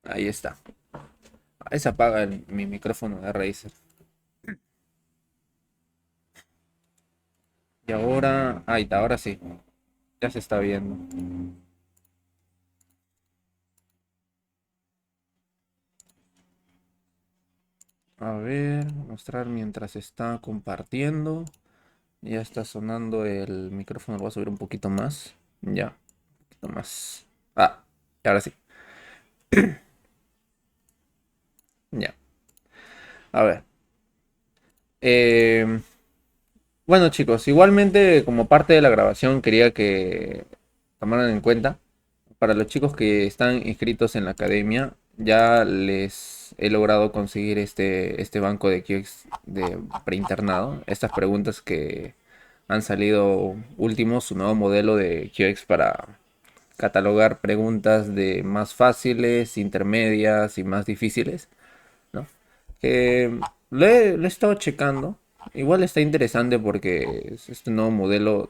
Ahí está. Ahí se apaga mi micrófono de Razer. Y ahora, ahí está, ahora sí. Ya se está viendo. A ver, mostrar mientras está compartiendo. Ya está sonando el micrófono, lo voy a subir un poquito más. Ya, un poquito más. Ah, y ahora sí. Ya. A ver. Eh, bueno, chicos, igualmente como parte de la grabación quería que tomaran en cuenta, para los chicos que están inscritos en la academia, ya les he logrado conseguir este banco de QX de preinternado. Estas preguntas que han salido últimos, su nuevo modelo de QX para catalogar preguntas de más fáciles, intermedias y más difíciles, ¿no? Que lo he estado checando. Igual está interesante porque este nuevo modelo,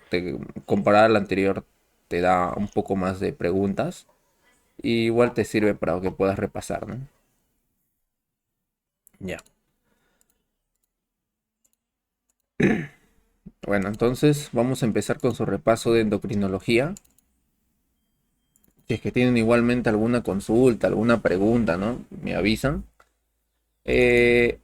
comparado al anterior, te da un poco más de preguntas. Y igual te sirve para que puedas repasar, ¿no? Ya. Bueno, entonces vamos a empezar con su repaso de endocrinología. Si es que tienen igualmente alguna consulta, alguna pregunta, ¿no? Me avisan.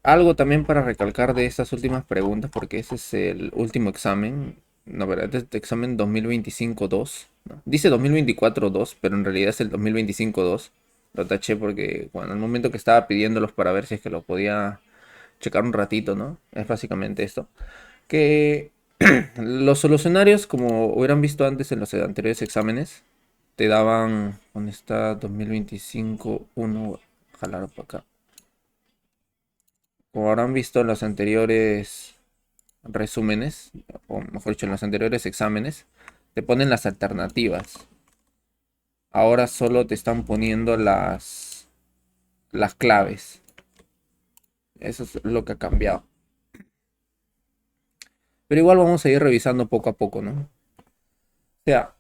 Algo también para recalcar de estas últimas preguntas, porque ese es el último examen. No, verdad, es el examen 2025-2, ¿no? Dice 2024-2, pero en realidad es el 2025-2. Lo taché porque, bueno, al momento que estaba pidiéndolos para ver si es que lo podía checar un ratito, ¿no? Es básicamente esto. Que los solucionarios, como hubieran visto antes en los anteriores exámenes, te daban, ¿dónde está 2025 uno? Jalar para acá. Como habrán visto en los anteriores resúmenes, o mejor dicho, en los anteriores exámenes, te ponen las alternativas. Ahora solo te están poniendo las claves. Eso es lo que ha cambiado. Pero igual vamos a ir revisando poco a poco, ¿no? O sea,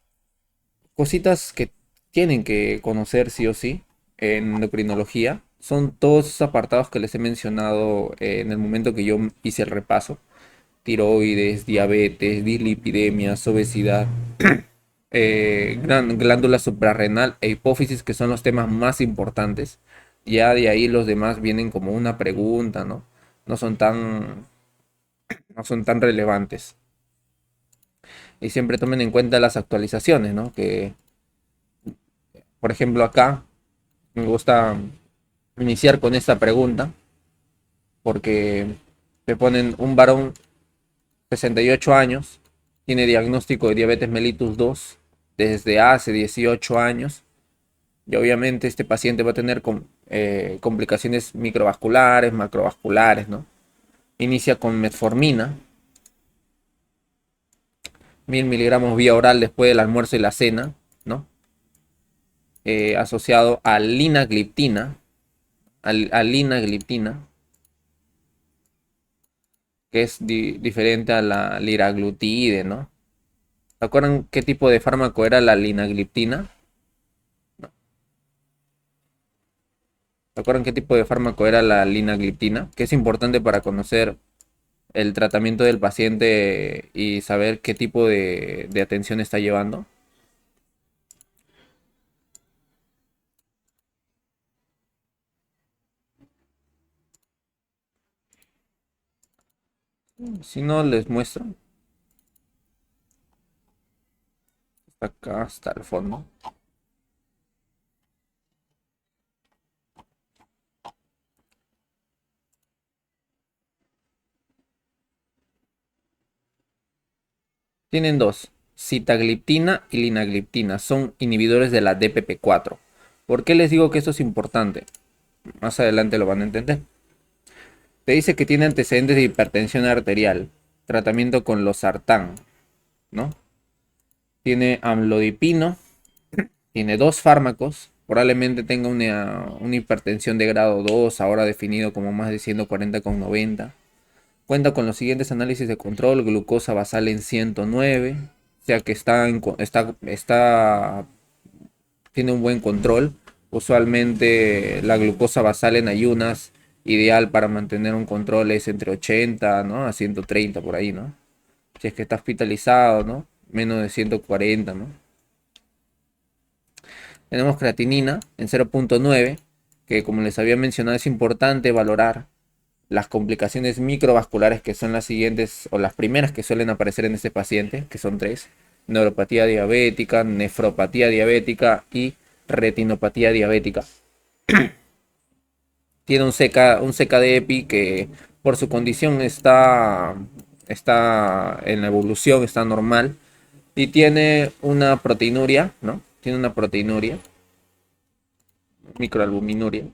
cositas que tienen que conocer sí o sí en endocrinología son todos esos apartados que les he mencionado en el momento que yo hice el repaso. Tiroides, diabetes, dislipidemias, obesidad, glándula suprarrenal e hipófisis, que son los temas más importantes. Ya de ahí los demás vienen como una pregunta, ¿no? No son tan, no son tan relevantes. Y siempre tomen en cuenta las actualizaciones, ¿no? Que, por ejemplo, acá me gusta iniciar con esta pregunta porque te ponen un varón 68 años, tiene diagnóstico de diabetes mellitus 2 desde hace 18 años y obviamente este paciente va a tener complicaciones microvasculares, macrovasculares, ¿no? Inicia con metformina, 1000 miligramos vía oral después del almuerzo y la cena, ¿no? Asociado a linagliptina, a linagliptina, que es diferente a la liraglutide, ¿no? ¿Se acuerdan qué tipo de fármaco era la linagliptina? No. ¿Se acuerdan qué tipo de fármaco era la linagliptina? Que es importante para conocer el tratamiento del paciente y saber qué tipo de atención está llevando. Si no, les muestro. Está acá, hasta el fondo. Tienen dos, sitagliptina y linagliptina. Son inhibidores de la DPP4. ¿Por qué les digo que esto es importante? Más adelante lo van a entender. Te dice que tiene antecedentes de hipertensión arterial, tratamiento con losartán, ¿no? Tiene amlodipino, tiene dos fármacos, probablemente tenga una hipertensión de grado 2, ahora definido como más de 140/90. Cuenta con los siguientes análisis de control: glucosa basal en 109, o sea que tiene un buen control. Usualmente la glucosa basal en ayunas, ideal para mantener un control, es entre 80, ¿no? A 130 por ahí, ¿no? Si es que está hospitalizado, ¿no? Menos de 140, ¿no? Tenemos creatinina en 0.9, que como les había mencionado es importante valorar las complicaciones microvasculares, que son las siguientes o las primeras que suelen aparecer en este paciente, que son tres: neuropatía diabética, nefropatía diabética y retinopatía diabética. Tiene un CK de EPI que por su condición está en la evolución, está normal, y tiene una proteinuria, ¿no? Tiene una proteinuria, microalbuminuria,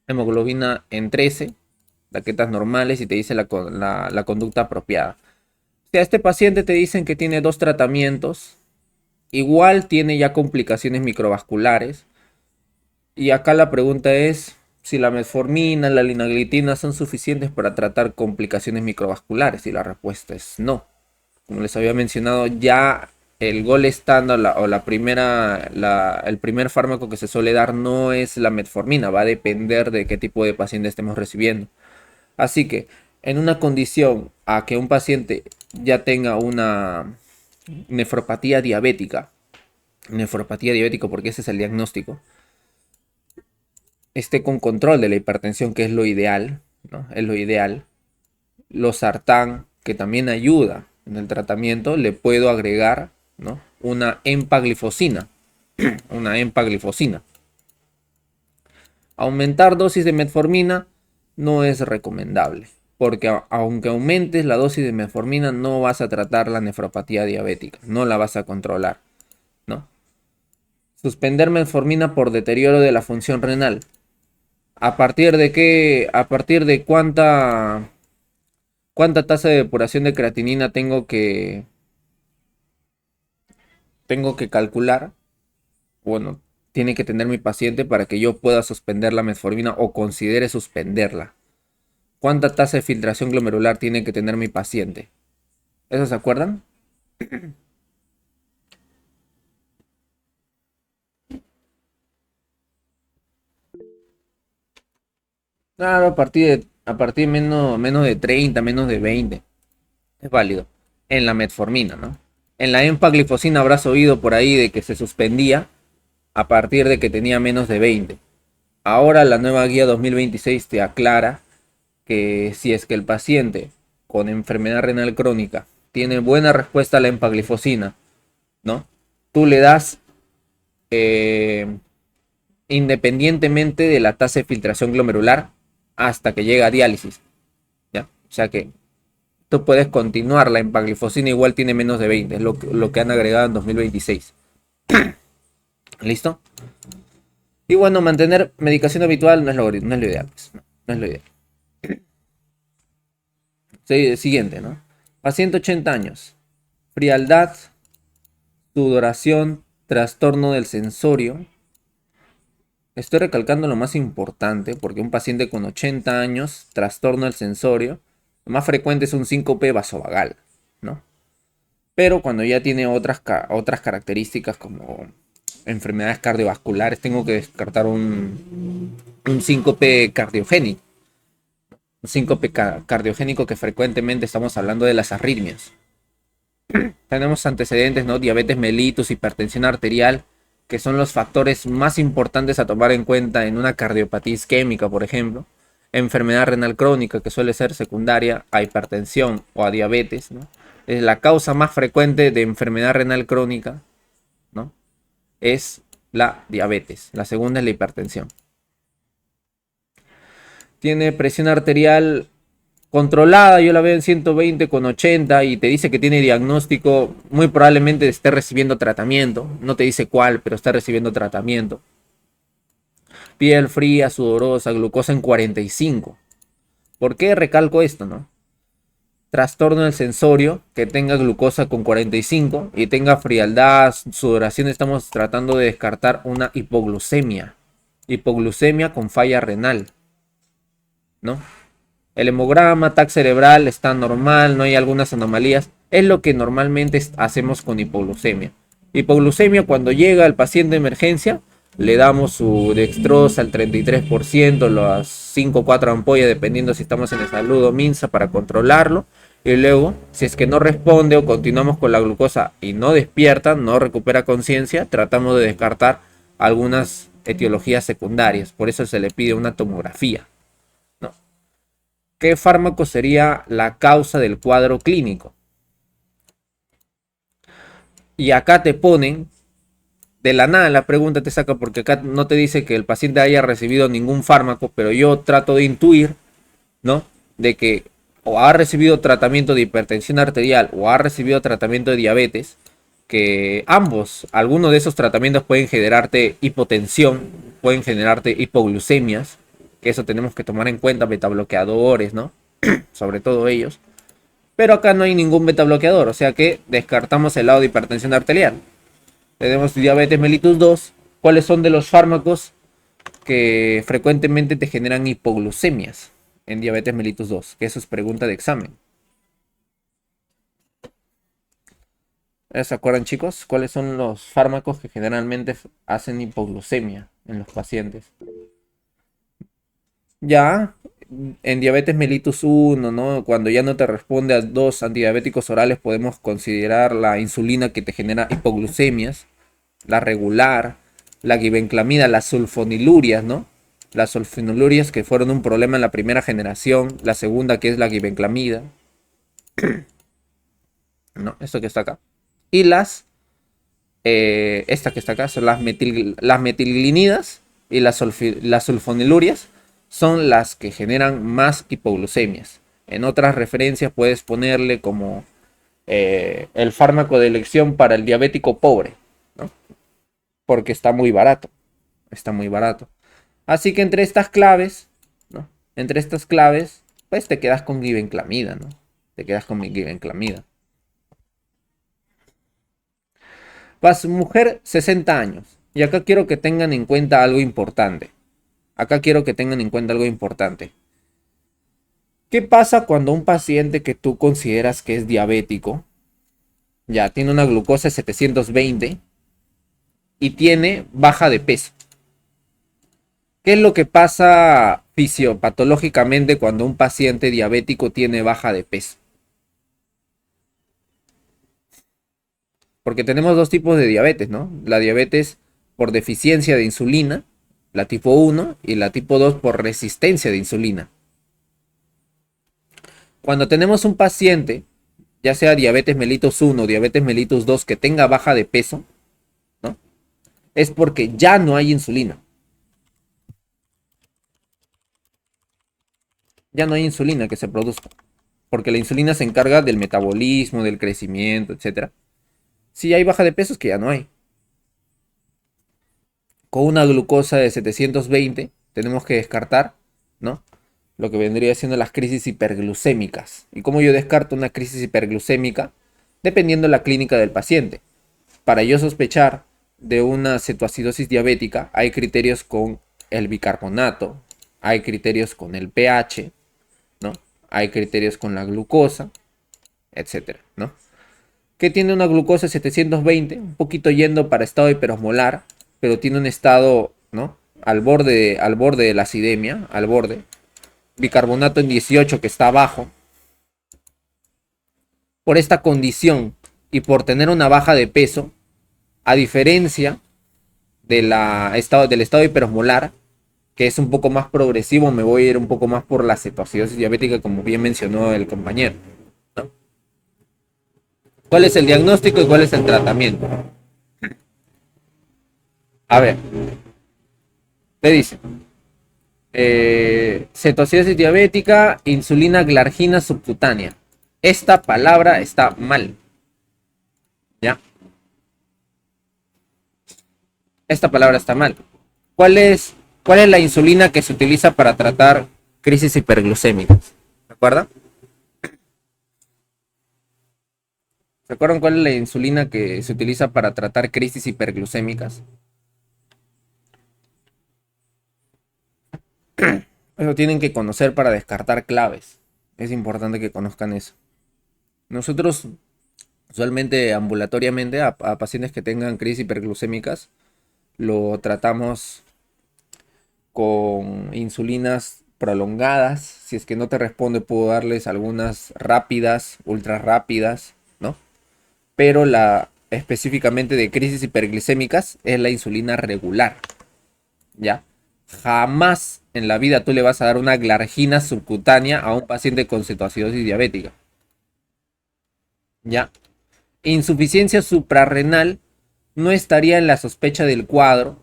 hemoglobina en 13, plaquetas normales, y te dice la conducta apropiada. Si a este paciente te dicen que tiene dos tratamientos, igual tiene ya complicaciones microvasculares, y acá la pregunta es si la metformina, la linaglitina son suficientes para tratar complicaciones microvasculares, y la respuesta es no. Como les había mencionado, ya el gol estándar el primer fármaco que se suele dar no es la metformina, va a depender de qué tipo de paciente estemos recibiendo. Así que en una condición a que un paciente ya tenga una nefropatía diabética porque ese es el diagnóstico, esté con control de la hipertensión, que es lo ideal, ¿no? Es lo ideal. Losartán, que también ayuda en el tratamiento, le puedo agregar, ¿no? Una empaglifosina. Una empaglifosina. Aumentar dosis de metformina no es recomendable, porque aunque aumentes la dosis de metformina, no vas a tratar la nefropatía diabética, no la vas a controlar, ¿no? Suspender metformina por deterioro de la función renal. ¿A partir de qué? ¿A partir de cuánta tasa de depuración de creatinina tengo que calcular? Bueno, tiene que tener mi paciente para que yo pueda suspender la metformina o considere suspenderla. ¿Cuánta tasa de filtración glomerular tiene que tener mi paciente? ¿Eso se acuerdan? Claro, a partir de menos de 30, menos de 20. Es válido. En la metformina, ¿no? En la empaglifosina habrás oído por ahí de que se suspendía a partir de que tenía menos de 20. Ahora la nueva guía 2026 te aclara que si es que el paciente con enfermedad renal crónica tiene buena respuesta a la empaglifosina, ¿no? Tú le das eh, independientemente de la tasa de filtración glomerular hasta que llega a diálisis, ¿ya? O sea que tú puedes continuar, la empaglifosina igual tiene menos de 20, es lo que han agregado en 2026. ¿Listo? Y bueno, mantener medicación habitual no es lo ideal, pues, no es lo ideal. Siguiente, ¿no? Paciente 80 años, frialdad, sudoración, trastorno del sensorio. Estoy recalcando lo más importante porque un paciente con 80 años, trastorno del sensorio, lo más frecuente es un síncope vasovagal, ¿no? Pero cuando ya tiene otras características como enfermedades cardiovasculares, tengo que descartar un síncope cardiogénico. Un síncope cardiogénico, que frecuentemente estamos hablando de las arritmias. Tenemos antecedentes, ¿no? Diabetes mellitus, hipertensión arterial, que son los factores más importantes a tomar en cuenta en una cardiopatía isquémica, por ejemplo. Enfermedad renal crónica, que suele ser secundaria a hipertensión o a diabetes, ¿no? La causa más frecuente de enfermedad renal crónica, ¿no? Es la diabetes. La segunda es la hipertensión. Tiene presión arterial controlada, yo la veo en 120/80, y te dice que tiene diagnóstico, muy probablemente esté recibiendo tratamiento, no te dice cuál, pero está recibiendo tratamiento. Piel fría, sudorosa, glucosa en 45. ¿Por qué recalco esto, no? Trastorno del sensorio, que tenga glucosa con 45 y tenga frialdad, sudoración, estamos tratando de descartar una hipoglucemia. Hipoglucemia con falla renal, ¿no? El hemograma, TAC cerebral está normal, no hay algunas anomalías. Es lo que normalmente hacemos con hipoglucemia. Hipoglucemia, cuando llega el paciente de emergencia, le damos su dextrosa al 33%, las 5 o 4 ampollas, dependiendo si estamos en el salud o minsa, para controlarlo. Y luego, si es que no responde o continuamos con la glucosa y no despierta, no recupera conciencia, tratamos de descartar algunas etiologías secundarias. Por eso se le pide una tomografía, ¿no? ¿Qué fármaco sería la causa del cuadro clínico? Y acá te ponen, de la nada la pregunta te saca, porque acá no te dice que el paciente haya recibido ningún fármaco, pero yo trato de intuir, ¿no? De que o ha recibido tratamiento de hipertensión arterial o ha recibido tratamiento de diabetes, que ambos, algunos de esos tratamientos pueden generarte hipotensión, pueden generarte hipoglucemias, que eso tenemos que tomar en cuenta, betabloqueadores, ¿no? Sobre todo ellos. Pero acá no hay ningún betabloqueador, o sea que descartamos el lado de hipertensión arterial. Tenemos diabetes mellitus 2. ¿Cuáles son de los fármacos que frecuentemente te generan hipoglucemias en diabetes mellitus 2? Que eso es pregunta de examen. ¿Se acuerdan, chicos? ¿Cuáles son los fármacos que generalmente hacen hipoglucemia en los pacientes? Ya, en diabetes mellitus 1, ¿no? Cuando ya no te responde a dos antidiabéticos orales, podemos considerar la insulina que te genera hipoglucemias, la regular, la glibenclamida, las sulfonilurias, ¿no? Las sulfonilurias que fueron un problema en la primera generación, la segunda que es la glibenclamida, ¿no? Esto que está acá. Y esta que está acá son las metilglinidas y las sulfonilurias son las que generan más hipoglucemias. En otras referencias puedes ponerle como el fármaco de elección para el diabético pobre, ¿no? Porque está muy barato. Está muy barato. Así que entre estas claves, ¿no? Entre estas claves, pues te quedas con glibenclamida, ¿no? Te quedas con mi glibenclamida. Vas mujer 60 años. Y acá quiero que tengan en cuenta algo importante. Acá quiero que tengan en cuenta algo importante. ¿Qué pasa cuando un paciente que tú consideras que es diabético, ya tiene una glucosa de 720 y tiene baja de peso? ¿Qué es lo que pasa fisiopatológicamente cuando un paciente diabético tiene baja de peso? Porque tenemos dos tipos de diabetes, ¿no? La diabetes por deficiencia de insulina, la tipo 1, y la tipo 2 por resistencia de insulina. Cuando tenemos un paciente, ya sea diabetes mellitus 1 o diabetes mellitus 2, que tenga baja de peso, ¿no? Es porque ya no hay insulina. Ya no hay insulina que se produzca. Porque la insulina se encarga del metabolismo, del crecimiento, etc. Si hay baja de peso es que ya no hay. Con una glucosa de 720 tenemos que descartar, ¿no? Lo que vendría siendo las crisis hiperglucémicas. ¿Y cómo yo descarto una crisis hiperglucémica? Dependiendo de la clínica del paciente. Para yo sospechar de una cetoacidosis diabética, hay criterios con el bicarbonato, hay criterios con el pH, ¿no? Hay criterios con la glucosa, etcétera, ¿no? Que tiene una glucosa de 720, un poquito yendo para estado hiperosmolar, pero tiene un estado, ¿no? Al borde de la acidemia, al borde. Bicarbonato en 18 que está abajo. Por esta condición y por tener una baja de peso, a diferencia del estado hiperosmolar, que es un poco más progresivo, me voy a ir un poco más por la cetoacidosis diabética, como bien mencionó el compañero, ¿no? ¿Cuál es el diagnóstico y cuál es el tratamiento? A ver, te dice cetoacidosis diabética, insulina glargina subcutánea. Esta palabra está mal, ¿ya? Esta palabra está mal. ¿Cuál es la insulina que se utiliza para tratar crisis hiperglucémicas? ¿Se acuerdan? ¿Se acuerdan cuál es la insulina que se utiliza para tratar crisis hiperglucémicas? Eso tienen que conocer para descartar claves. Es importante que conozcan eso. Nosotros, usualmente ambulatoriamente, a pacientes que tengan crisis hiperglucémicas, lo tratamos con insulinas prolongadas. Si es que no te responde, puedo darles algunas rápidas, ultra rápidas, ¿no? Pero la específicamente de crisis hiperglicémicas es la insulina regular, ¿ya? Jamás en la vida tú le vas a dar una glargina subcutánea a un paciente con cetoacidosis diabética, ¿ya? Insuficiencia suprarrenal no estaría en la sospecha del cuadro,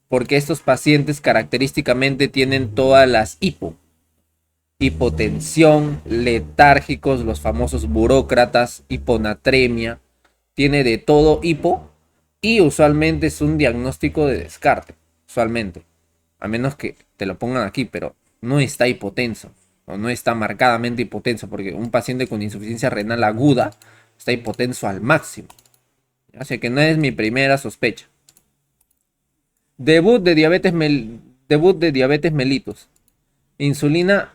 porque estos pacientes característicamente tienen todas las hipotensión, letárgicos, los famosos burócratas, hiponatremia, tiene de todo hipo y usualmente es un diagnóstico de descarte, usualmente, a menos que te lo pongan aquí, pero no está hipotenso o no está marcadamente hipotenso, porque un paciente con insuficiencia renal aguda está hipotenso al máximo, así que no es mi primera sospecha. Debut de diabetes mellitus. Insulina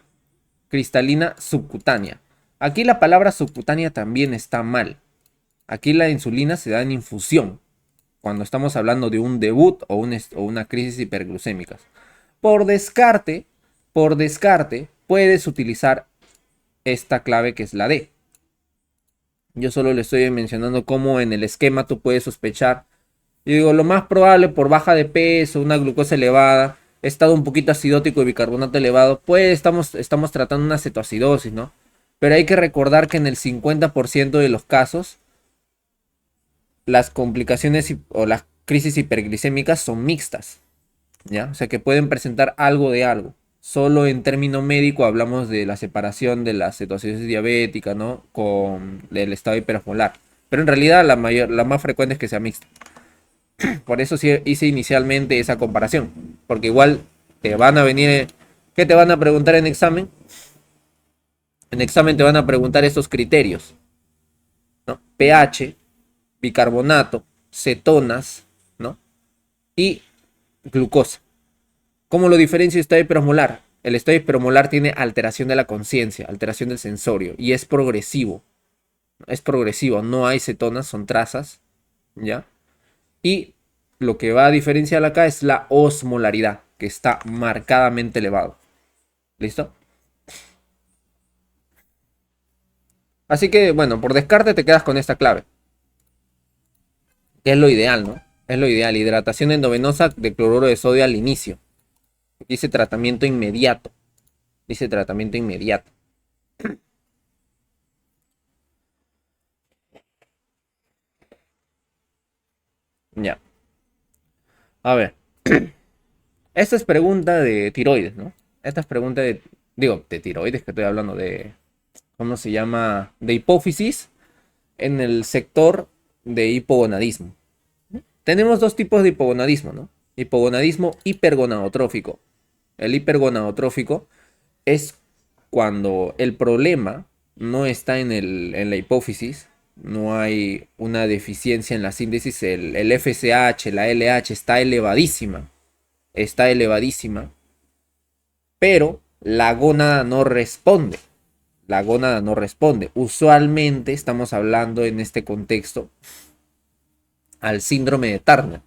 cristalina subcutánea. Aquí la palabra subcutánea también está mal. Aquí la insulina se da en infusión, cuando estamos hablando de un debut o una crisis hiperglucémicas. Por descarte, puedes utilizar esta clave que es la D. Yo solo le estoy mencionando cómo en el esquema tú puedes sospechar. Yo digo, lo más probable por baja de peso, una glucosa elevada, estado un poquito acidótico y bicarbonato elevado, pues estamos tratando una cetoacidosis, ¿no? Pero hay que recordar que en el 50% de los casos, las complicaciones o las crisis hiperglicémicas son mixtas, ¿ya? O sea que pueden presentar algo de algo. Solo en término médico hablamos de la separación de la cetoacidosis diabética, ¿no? Con el estado hiperosmolar. Pero en realidad la más frecuente es que sea mixta. Por eso sí hice inicialmente esa comparación. Porque igual te van a venir... ¿Qué te van a preguntar en examen? En examen te van a preguntar estos criterios, ¿no? pH, bicarbonato, cetonas, ¿no? Y glucosa. ¿Cómo lo diferencio estado hiperosmolar? El estado hiperosmolar tiene alteración de la conciencia, alteración del sensorio y es progresivo. Es progresivo, no hay cetonas, son trazas, ¿ya? Y lo que va a diferenciar acá es la osmolaridad, que está marcadamente elevado. ¿Listo? Así que, bueno, por descarte te quedas con esta clave. Que es lo ideal, ¿no? Es lo ideal. Hidratación endovenosa de cloruro de sodio al inicio. Dice tratamiento inmediato. Dice tratamiento inmediato. Ya. A ver. Esta es pregunta de tiroides, ¿no? Esta es pregunta de... Digo, de tiroides, que estoy hablando de... ¿Cómo se llama? De hipófisis en el sector de hipogonadismo. Tenemos dos tipos de hipogonadismo, ¿no? Hipogonadismo hipergonadotrófico. El hipergonadotrófico es cuando el problema no está en la hipófisis, no hay una deficiencia en la síntesis, el FSH, la LH está elevadísima, pero la gónada no responde. La gónada no responde. Usualmente estamos hablando en este contexto al síndrome de Turner.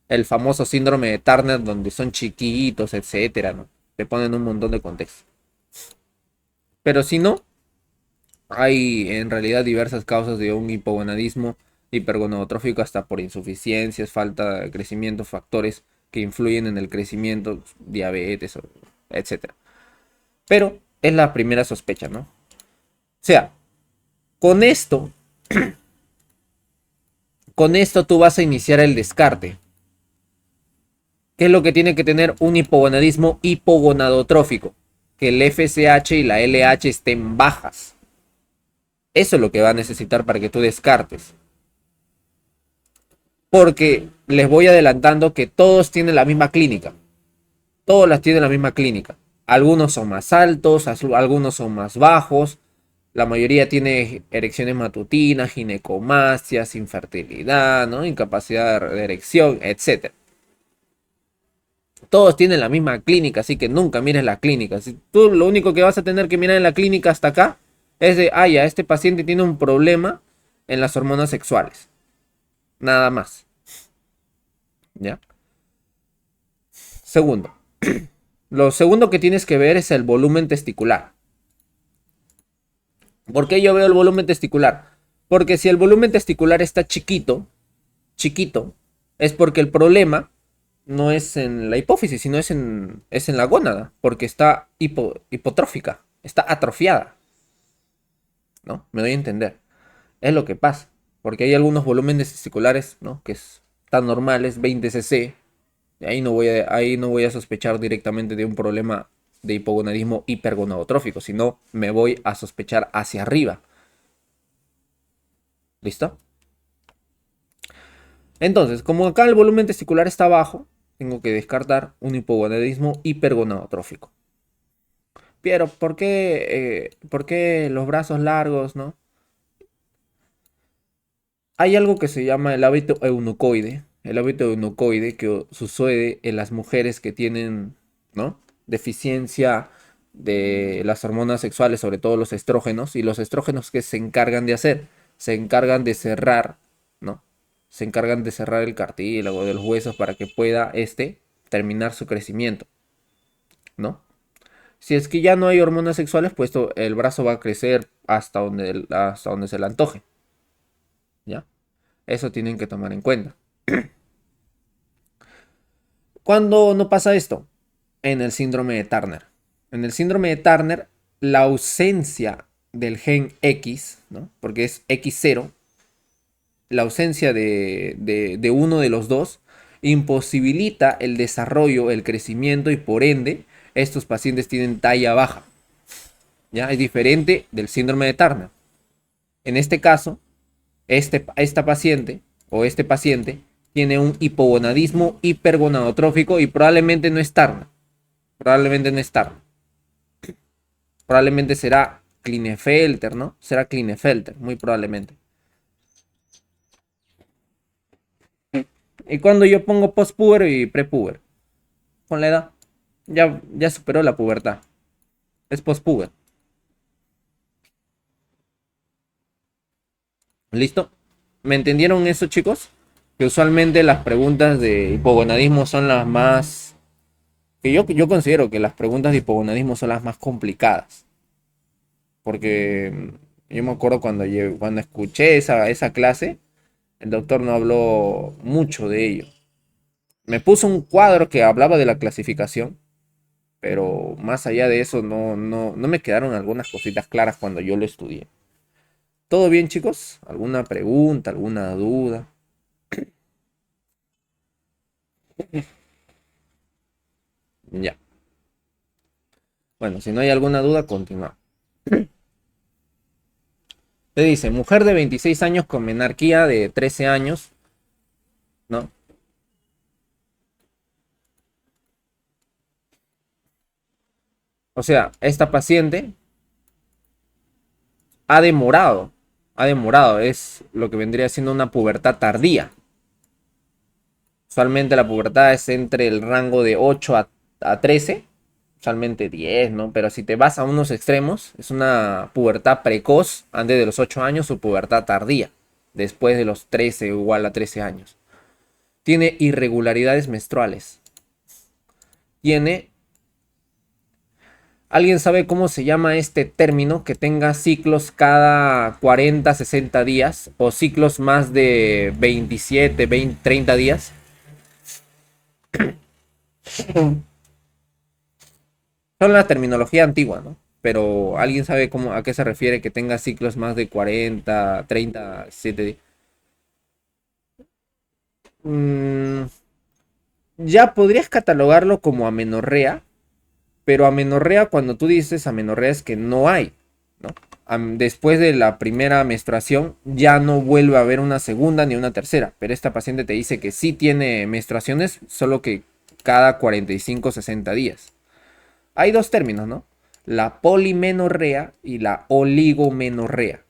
El famoso síndrome de Turner donde son chiquitos, etcétera, ¿no? Te ponen un montón de contexto. Pero si no, hay en realidad diversas causas de un hipogonadismo hipergonadotrófico, hasta por insuficiencias, falta de crecimiento, factores que influyen en el crecimiento, diabetes, etcétera. Pero es la primera sospecha, ¿no? O sea, con esto tú vas a iniciar el descarte. ¿Qué es lo que tiene que tener un hipogonadismo hipogonadotrófico? Que el FSH y la LH estén bajas. Eso es lo que va a necesitar para que tú descartes. Porque les voy adelantando que todos tienen la misma clínica. Todos las tienen la misma clínica. Algunos son más altos, algunos son más bajos. La mayoría tiene erecciones matutinas, ginecomastias, infertilidad, ¿no? Incapacidad de erección, etc. Todos tienen la misma clínica, así que nunca mires la clínica. Si tú lo único que vas a tener que mirar en la clínica hasta acá es de, ya, este paciente tiene un problema en las hormonas sexuales. Nada más. ¿Ya? Segundo. Lo segundo que tienes que ver es el volumen testicular. ¿Por qué yo veo el volumen testicular? Porque si el volumen testicular está chiquito, chiquito, es porque el problema no es en la hipófisis, sino es en la gónada, porque está hipotrófica, está atrofiada, ¿no? Me doy a entender. Es lo que pasa, porque hay algunos volúmenes testiculares, ¿no? Que están normales, 20 cc, y ahí no voy a sospechar directamente de un problema de hipogonadismo hipergonadotrófico, sino me voy a sospechar hacia arriba. ¿Listo? Entonces, como acá el volumen testicular está bajo, tengo que descartar un hipogonadismo hipergonadotrófico. Pero, ¿por qué los brazos largos, no? Hay algo que se llama el hábito eunucoide. El hábito eunucoide que sucede en las mujeres que tienen, ¿no? Deficiencia de las hormonas sexuales, sobre todo los estrógenos. Y los estrógenos que se encargan de hacer, se encargan de cerrar, ¿no? Se encargan de cerrar el cartílago de los huesos para que pueda terminar su crecimiento, ¿no? Si es que ya no hay hormonas sexuales, pues el brazo va a crecer hasta donde se le antoje, ¿ya? Eso tienen que tomar en cuenta. ¿Cuándo no pasa esto? En el síndrome de Turner. En el síndrome de Turner, la ausencia del gen X, ¿no? Porque es X0, la ausencia de uno de los dos imposibilita el desarrollo, el crecimiento y por ende estos pacientes tienen talla baja. ¿Ya? Es diferente del síndrome de Turner. En este caso, esta paciente o este paciente tiene un hipogonadismo hipergonadotrófico y probablemente no es Turner. Probablemente no es Turner. Probablemente será Klinefelter, ¿no? Será Klinefelter, muy probablemente. Y cuando yo pongo postpuber y prepuber, con la edad, ya superó la pubertad. Es postpuber. ¿Listo? ¿Me entendieron eso, chicos? Que usualmente las preguntas de hipogonadismo son las más... Que yo considero que las preguntas de hipogonadismo son las más complicadas. Porque yo me acuerdo cuando escuché esa clase, el doctor no habló mucho de ello. Me puso un cuadro que hablaba de la clasificación, pero más allá de eso no me quedaron algunas cositas claras cuando yo lo estudié. ¿Todo bien, chicos? ¿Alguna pregunta, alguna duda? Ya. Bueno, si no hay alguna duda, continúa. Te dice, mujer de 26 años con menarquía de 13 años, ¿no? O sea, esta paciente ha demorado, es lo que vendría siendo una pubertad tardía. Usualmente la pubertad es entre el rango de 8 a 13, usualmente 10, ¿no? Pero si te vas a unos extremos, es una pubertad precoz antes de los 8 años o pubertad tardía, después de los 13 o igual a 13 años. Tiene irregularidades menstruales. Tiene... ¿Alguien sabe cómo se llama este término? Que tenga ciclos cada 40, 60 días o ciclos más de 27, 20, 30 días. Son la terminología antigua, ¿no? Pero ¿alguien sabe a qué se refiere que tenga ciclos más de 40, 30, 7 días? Mm, ya podrías catalogarlo como amenorrea, pero amenorrea, cuando tú dices amenorrea, es que no hay, ¿no? Después de la primera menstruación ya no vuelve a haber una segunda ni una tercera, pero esta paciente te dice que sí tiene menstruaciones, solo que cada 45 60 días. Hay dos términos, ¿no? La polimenorrea y la oligomenorrea.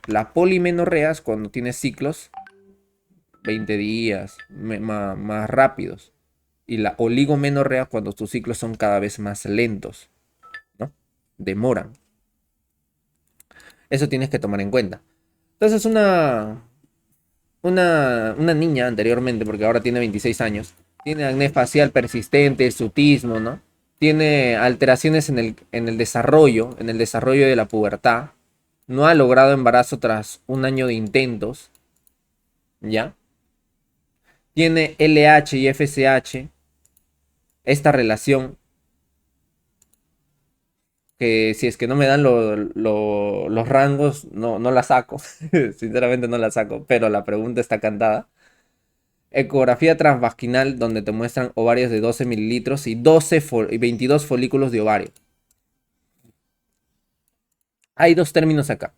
La polimenorrea es cuando tienes ciclos 20 días más rápidos. Y la oligomenorrea cuando tus ciclos son cada vez más lentos, ¿no? Demoran. Eso tienes que tomar en cuenta. Entonces, una niña anteriormente, porque ahora tiene 26 años, tiene acné facial persistente, hirsutismo, ¿no? Tiene alteraciones en el desarrollo de la pubertad, no ha logrado embarazo tras un año de intentos, ¿ya? Tiene LH y FSH, esta relación que si es que no me dan los rangos, no la saco. Sinceramente no la saco, pero la pregunta está cantada. Ecografía transvaginal donde te muestran ovarios de 12 mililitros y 22 folículos de ovario. Hay dos términos acá.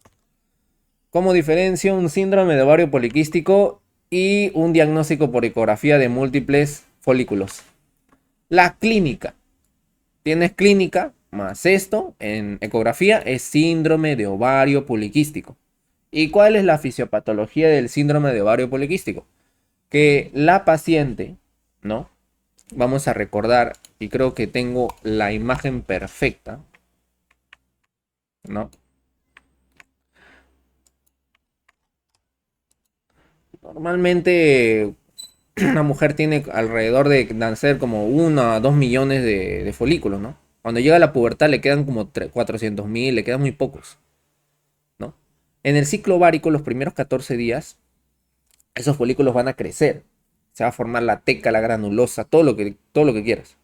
¿Cómo diferencio un síndrome de ovario poliquístico y un diagnóstico por ecografía de múltiples folículos? La clínica. Tienes clínica más esto en ecografía es síndrome de ovario poliquístico. ¿Y cuál es la fisiopatología del síndrome de ovario poliquístico? Que la paciente, ¿no? Vamos a recordar, y creo que tengo la imagen perfecta, ¿no? Normalmente una mujer tiene alrededor de nacer como 1 a 2 millones de folículos, ¿no? Cuando llega a la pubertad le quedan como 400.000, le quedan muy pocos, ¿no? En el ciclo ovárico, los primeros 14 días, esos folículos van a crecer. Se va a formar la teca, la granulosa, todo lo que quieras.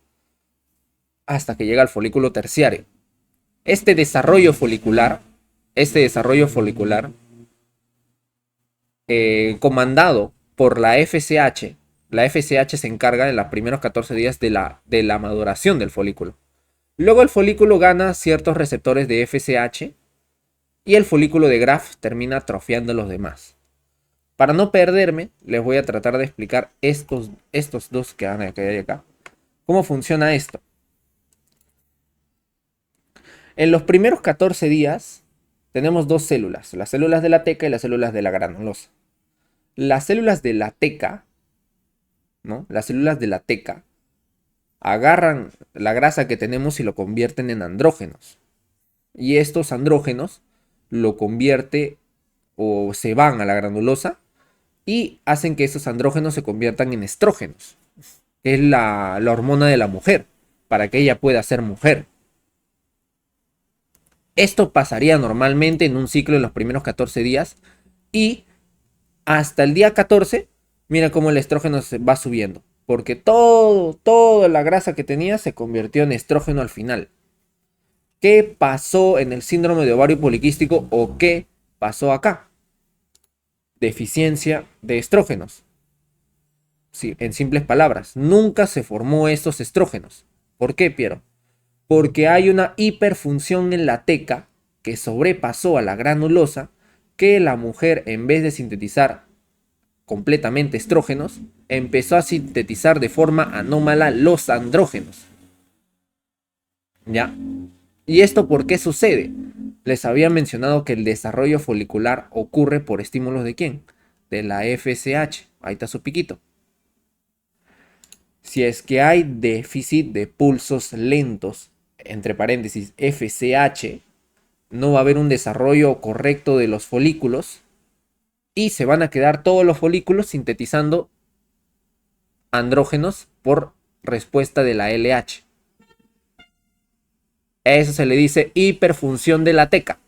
Hasta que llega al folículo terciario. Este desarrollo folicular, este desarrollo folicular, comandado por la FSH. La FSH se encarga en los primeros 14 días de la maduración del folículo. Luego el folículo gana ciertos receptores de FSH y el folículo de Graf termina atrofiando los demás. Para no perderme, les voy a tratar de explicar estos dos que hay acá. ¿Cómo funciona esto? En los primeros 14 días tenemos dos células, las células de la teca y las células de la granulosa. Las células de la teca, ¿no? Las células de la teca agarran la grasa que tenemos y lo convierten en andrógenos. Y estos andrógenos lo convierte o se van a la granulosa y hacen que esos andrógenos se conviertan en estrógenos, que es la hormona de la mujer, para que ella pueda ser mujer. Esto pasaría normalmente en un ciclo en los primeros 14 días y hasta el día 14, mira cómo el estrógeno se va subiendo. Porque toda la grasa que tenía se convirtió en estrógeno al final. ¿Qué pasó en el síndrome de ovario poliquístico o qué pasó acá? Deficiencia de estrógenos. Sí, en simples palabras, nunca se formó estos estrógenos. ¿Por qué, Piero? Porque hay una hiperfunción en la teca que sobrepasó a la granulosa, que la mujer, en vez de sintetizar completamente estrógenos, empezó a sintetizar de forma anómala los andrógenos. ¿Ya? ¿Y esto por qué sucede? Les había mencionado que el desarrollo folicular ocurre por estímulos ¿de quién? De la FSH. Ahí está su piquito. Si es que hay déficit de pulsos lentos, entre paréntesis FSH, no va a haber un desarrollo correcto de los folículos y se van a quedar todos los folículos sintetizando andrógenos por respuesta de la LH. Eso se le dice hiperfunción de la teca.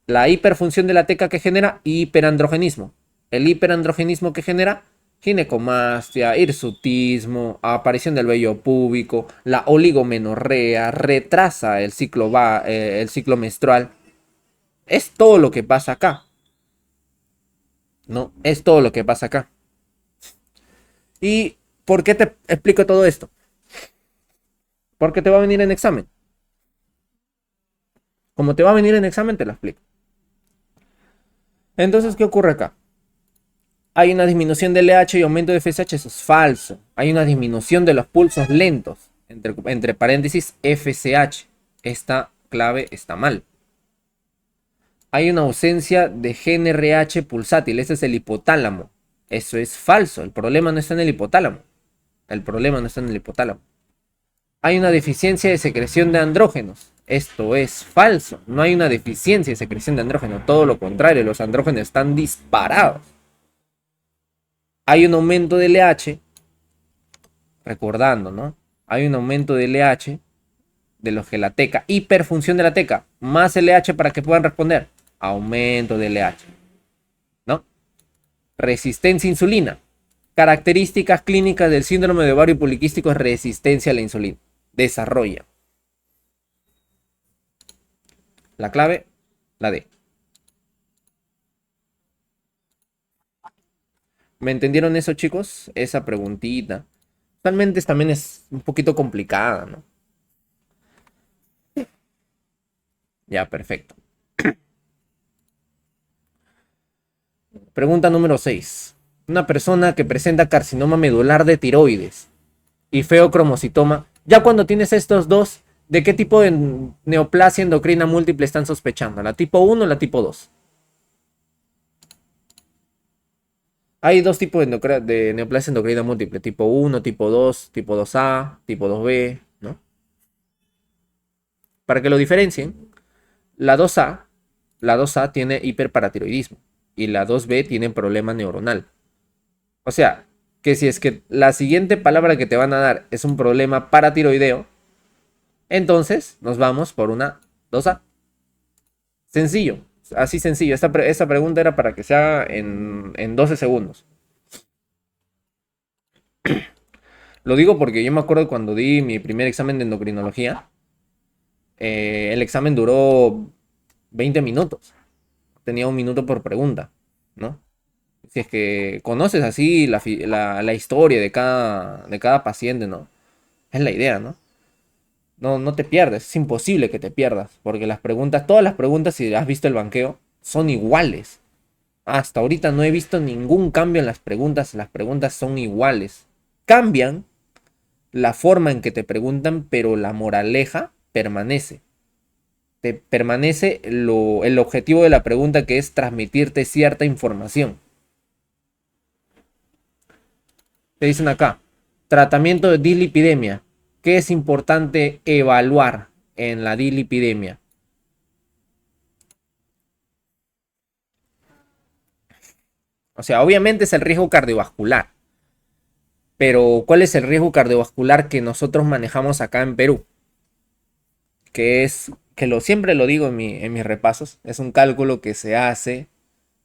La hiperfunción de la teca que genera hiperandrogenismo. El hiperandrogenismo que genera ginecomastia, hirsutismo, aparición del vello púbico, la oligomenorrea, retrasa el ciclo menstrual. Es todo lo que pasa acá. ¿No? Es todo lo que pasa acá. ¿Y por qué te explico todo esto? Porque te va a venir en examen. Como te va a venir en examen, te lo explico. Entonces, ¿qué ocurre acá? Hay una disminución del LH y aumento de FSH, eso es falso. Hay una disminución de los pulsos lentos, entre paréntesis FSH. Esta clave está mal. Hay una ausencia de GnRH pulsátil, ese es el hipotálamo. Eso es falso, el problema no está en el hipotálamo. El problema no está en el hipotálamo. Hay una deficiencia de secreción de andrógenos. Esto es falso. No hay una deficiencia de secreción de andrógeno. Todo lo contrario, los andrógenos están disparados. hay un aumento de LH, recordando, ¿no? Hay un aumento de LH de los que la teca, hiperfunción de la teca, más LH para que puedan responder, aumento de LH, ¿no? Resistencia a insulina. Características clínicas del síndrome de ovario poliquístico es resistencia a la insulina. Desarrolla. La clave, la D. ¿Me entendieron eso, chicos? Esa preguntita. Realmente también es un poquito complicada, ¿no? Ya, perfecto. Pregunta número 6. Una persona que presenta carcinoma medular de tiroides y feocromocitoma, ya cuando tienes estos dos, ¿de qué tipo de neoplasia endocrina múltiple están sospechando? ¿La tipo 1 o la tipo 2? Hay dos tipos de neoplasia endocrina múltiple, tipo 1, tipo 2, tipo 2A, tipo 2B, ¿no? Para que lo diferencien, la 2A, la 2A tiene hiperparatiroidismo y la 2B tiene problema neuronal. O sea, que si es que la siguiente palabra que te van a dar es un problema paratiroideo, entonces nos vamos por una 2A. Sencillo, así sencillo. Esta pregunta era para que se haga en 12 segundos. Lo digo porque yo me acuerdo cuando di mi primer examen de endocrinología, el examen duró 20 minutos. Tenía un minuto por pregunta, ¿no? Si es que conoces así la historia de cada paciente, ¿no? Es la idea, ¿no? No, no te pierdes, es imposible que te pierdas, porque las preguntas, todas las preguntas, si has visto el banqueo, son iguales. Hasta ahorita no he visto ningún cambio en las preguntas son iguales. Cambian la forma en que te preguntan, pero la moraleja permanece. Te permanece el objetivo de la pregunta, que es transmitirte cierta información. Te dicen acá, tratamiento de dislipidemia. ¿Qué es importante evaluar en la dislipidemia? O sea, obviamente es el riesgo cardiovascular. Pero ¿cuál es el riesgo cardiovascular que nosotros manejamos acá en Perú? Que es, siempre lo digo en mis repasos, es un cálculo que se hace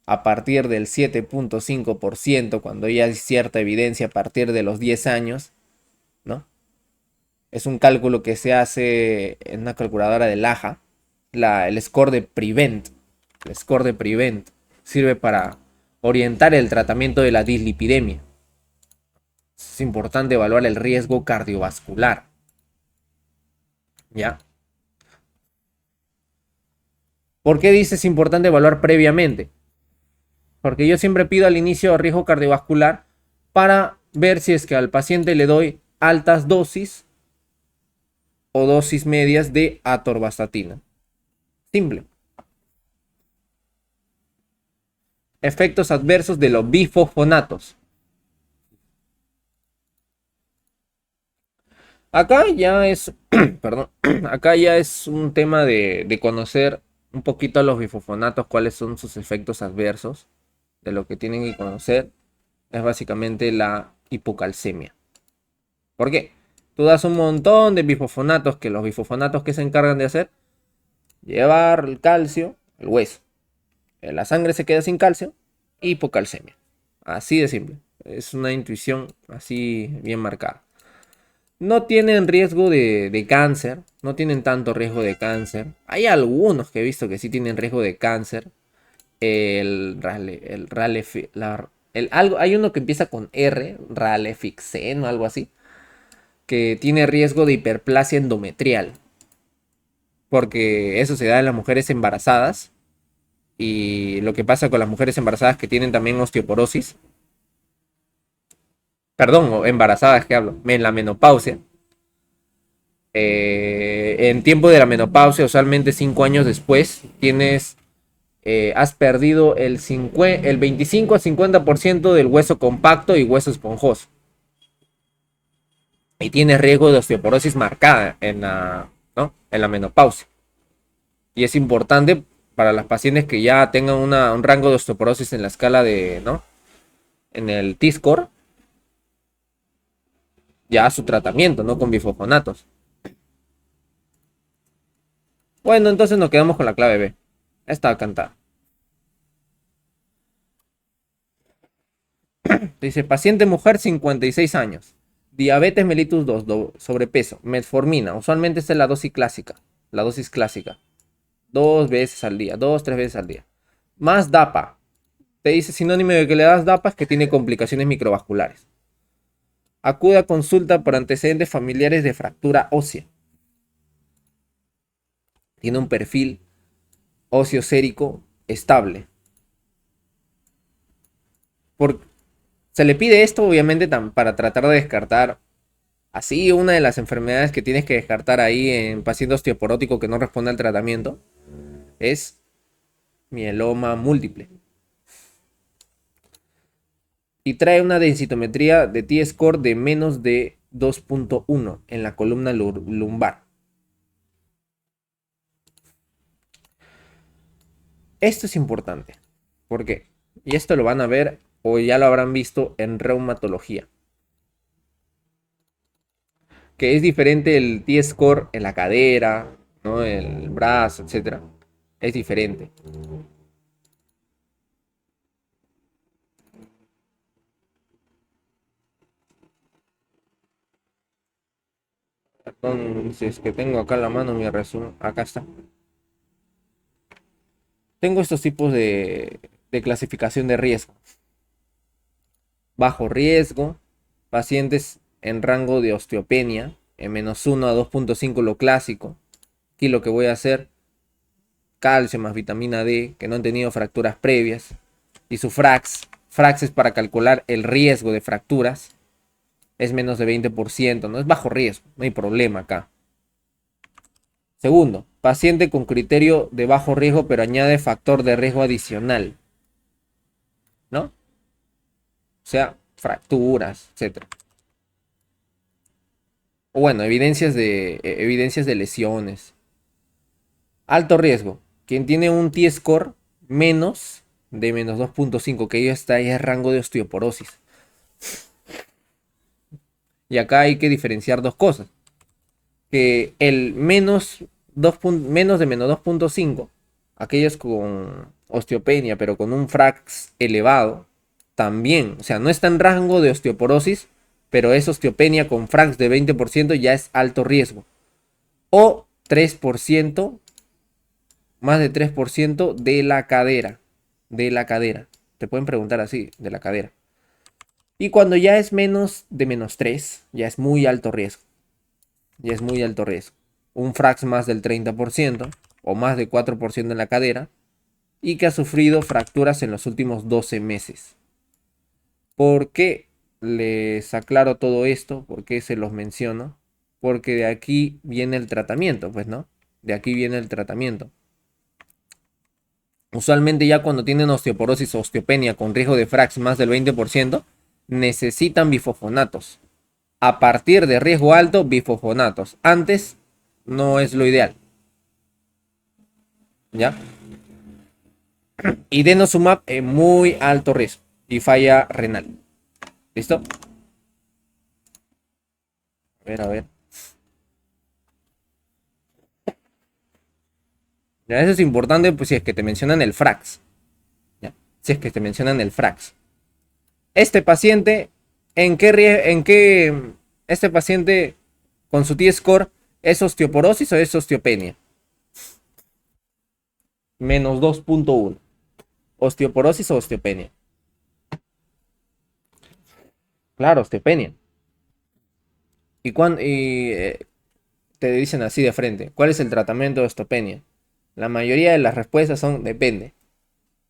a partir del 7.5% cuando ya hay cierta evidencia a partir de los 10 años, ¿no? Es un cálculo que se hace en una calculadora de Laja, el score de Prevent. El score de Prevent sirve para orientar el tratamiento de la dislipidemia. Es importante evaluar el riesgo cardiovascular. ¿Ya? ¿Por qué dices importante evaluar previamente? Porque yo siempre pido al inicio riesgo cardiovascular para ver si es que al paciente le doy altas dosis o dosis medias de atorvastatina. Simple. Efectos adversos de los bifosfonatos. Acá ya es, perdón, acá ya es un tema de conocer un poquito a los bifosfonatos, cuáles son sus efectos adversos. De lo que tienen que conocer es básicamente la hipocalcemia. ¿Por qué? Tú das un montón de bifosfonatos, que los bifosfonatos que se encargan de hacer, llevar el calcio al hueso. La sangre se queda sin calcio, hipocalcemia. Así de simple. Es una intuición así bien marcada. No tienen riesgo de cáncer, no tienen tanto riesgo de cáncer. Hay algunos que he visto que sí tienen riesgo de cáncer. Hay uno que empieza con R, Ralefixen o algo así, que tiene riesgo de hiperplasia endometrial, porque eso se da en las mujeres embarazadas. Y lo que pasa con las mujeres embarazadas que tienen también osteoporosis, perdón, embarazadas que hablo, en la menopausia, en tiempo de la menopausia, usualmente 5 años después, has perdido el 25 al 50% del hueso compacto y hueso esponjoso. Y tienes riesgo de osteoporosis marcada ¿no? En la menopausia. Y es importante para las pacientes que ya tengan un rango de osteoporosis en la escala de, ¿no? en el T-score, ya su tratamiento, no con bifosfonatos. Bueno, entonces nos quedamos con la clave B. Está cantada. Dice, paciente mujer 56 años. Diabetes mellitus 2, sobrepeso, metformina. Usualmente esta es la dosis clásica. La dosis clásica. 2 veces al día, 2, 3 veces al día. Más DAPA. Te dice sinónimo de que le das DAPA es que tiene complicaciones microvasculares. Acude a consulta por antecedentes familiares de fractura ósea. Tiene un perfil óseo sérico estable. Se le pide esto obviamente para tratar de descartar así una de las enfermedades que tienes que descartar ahí en paciente osteoporótico que no responde al tratamiento es mieloma múltiple. Y trae una densitometría de T-score de menos de 2.1 en la columna lumbar. Esto es importante. ¿Por qué? Y esto lo van a ver o ya lo habrán visto en reumatología. Que es diferente el T-score en la cadera, ¿no? El brazo, etc. Es diferente. Entonces, que tengo acá en la mano mi resumen. Acá está. Tengo estos tipos de clasificación de riesgo. Bajo riesgo, pacientes en rango de osteopenia, en -1 a 2.5 lo clásico. Aquí lo que voy a hacer, calcio más vitamina D, que no han tenido fracturas previas. Y su FRAX. FRAX es para calcular el riesgo de fracturas. Es menos de 20%, no es bajo riesgo, no hay problema acá. Segundo, paciente con criterio de bajo riesgo, pero añade factor de riesgo adicional, ¿no? O sea, fracturas, etc. O bueno, evidencias de lesiones. Alto riesgo, quien tiene un T-score menos de menos 2.5, que ya está ahí en rango de osteoporosis. Y acá hay que diferenciar dos cosas. Que el menos de menos 2.5, aquellos con osteopenia, pero con un FRAX elevado, también, o sea, no está en rango de osteoporosis, pero es osteopenia con FRAX de 20%, ya es alto riesgo. O 3%, más de 3% de la cadera. De la cadera. Te pueden preguntar así, de la cadera. Y cuando ya es menos de menos 3, ya es muy alto riesgo. Ya es muy alto riesgo. Un FRAX más del 30% o más de 4% en la cadera y que ha sufrido fracturas en los últimos 12 meses. ¿Por qué les aclaro todo esto? ¿Por qué se los menciono? Porque de aquí viene el tratamiento, pues, ¿no? De aquí viene el tratamiento. Usualmente ya cuando tienen osteoporosis o osteopenia con riesgo de FRAX más del 20%, necesitan bifosfonatos. A partir de riesgo alto, bifosfonatos. Antes no es lo ideal. ¿Ya? Y denosumab en muy alto riesgo y falla renal. ¿Listo? A ver, a ver. Ya, eso es importante, pues si es que te mencionan el FRAX. ¿Ya? Si es que te mencionan el FRAX. Este paciente, este paciente con su T-score es osteoporosis o es osteopenia? Menos 2.1. Osteoporosis o osteopenia. Claro, osteopenia. Te dicen así de frente, ¿cuál es el tratamiento de osteopenia? La mayoría de las respuestas son depende.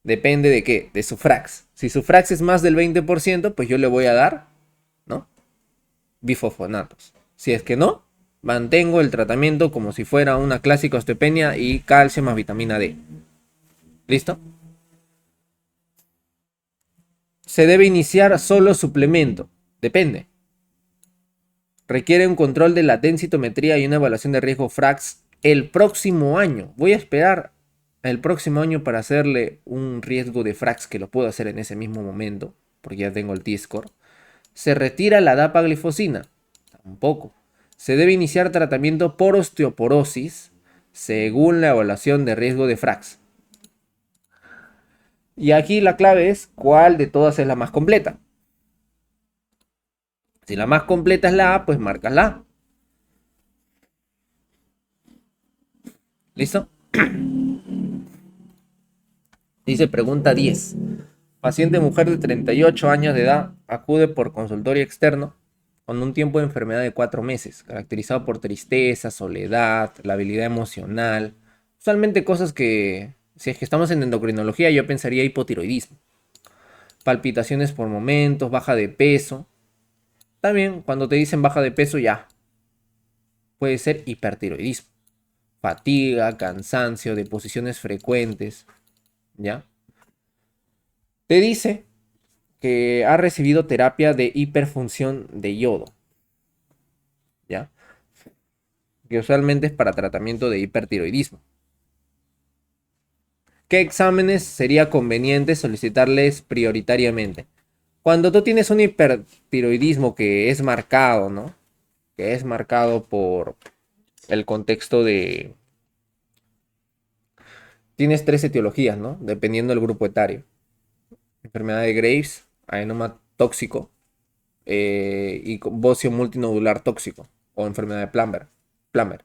Depende de qué, de su FRAX. Si su FRAX es más del 20%, pues yo le voy a dar, ¿no? Bifosfonatos. Si es que no, mantengo el tratamiento como si fuera una clásica osteopenia y calcio más vitamina D. ¿Listo? Se debe iniciar solo suplemento. Depende. Requiere un control de la densitometría y una evaluación de riesgo FRAX el próximo año. Voy a esperar el próximo año para hacerle un riesgo de FRAX que lo puedo hacer en ese mismo momento. porque ya tengo el T-score. ¿Se retira la dapaglifosina? Tampoco. ¿Se debe iniciar tratamiento por osteoporosis según la evaluación de riesgo de Frax? Y aquí la clave es cuál de todas es la más completa. Si la más completa es la A, pues marcas la A. ¿Listo? Dice pregunta 10. Paciente mujer de 38 años de edad acude por consultorio externo con un tiempo de enfermedad de 4 meses, caracterizado por tristeza, soledad, la habilidad emocional, usualmente cosas que, si es que estamos en endocrinología, yo pensaría hipotiroidismo, palpitaciones por momentos, baja de peso. También cuando te dicen baja de peso ya puede ser hipertiroidismo, fatiga, cansancio, deposiciones frecuentes, ¿ya? Te dice que ha recibido terapia de hiperfunción de yodo, ¿ya? Que usualmente es para tratamiento de hipertiroidismo. ¿Qué exámenes sería conveniente solicitarles prioritariamente? Cuando tú tienes un hipertiroidismo que es marcado, ¿no? Que es marcado por el contexto de... Tienes tres etiologías, ¿no? Dependiendo del grupo etario. Enfermedad de Graves, adenoma tóxico y bocio multinodular tóxico o enfermedad de Plummer.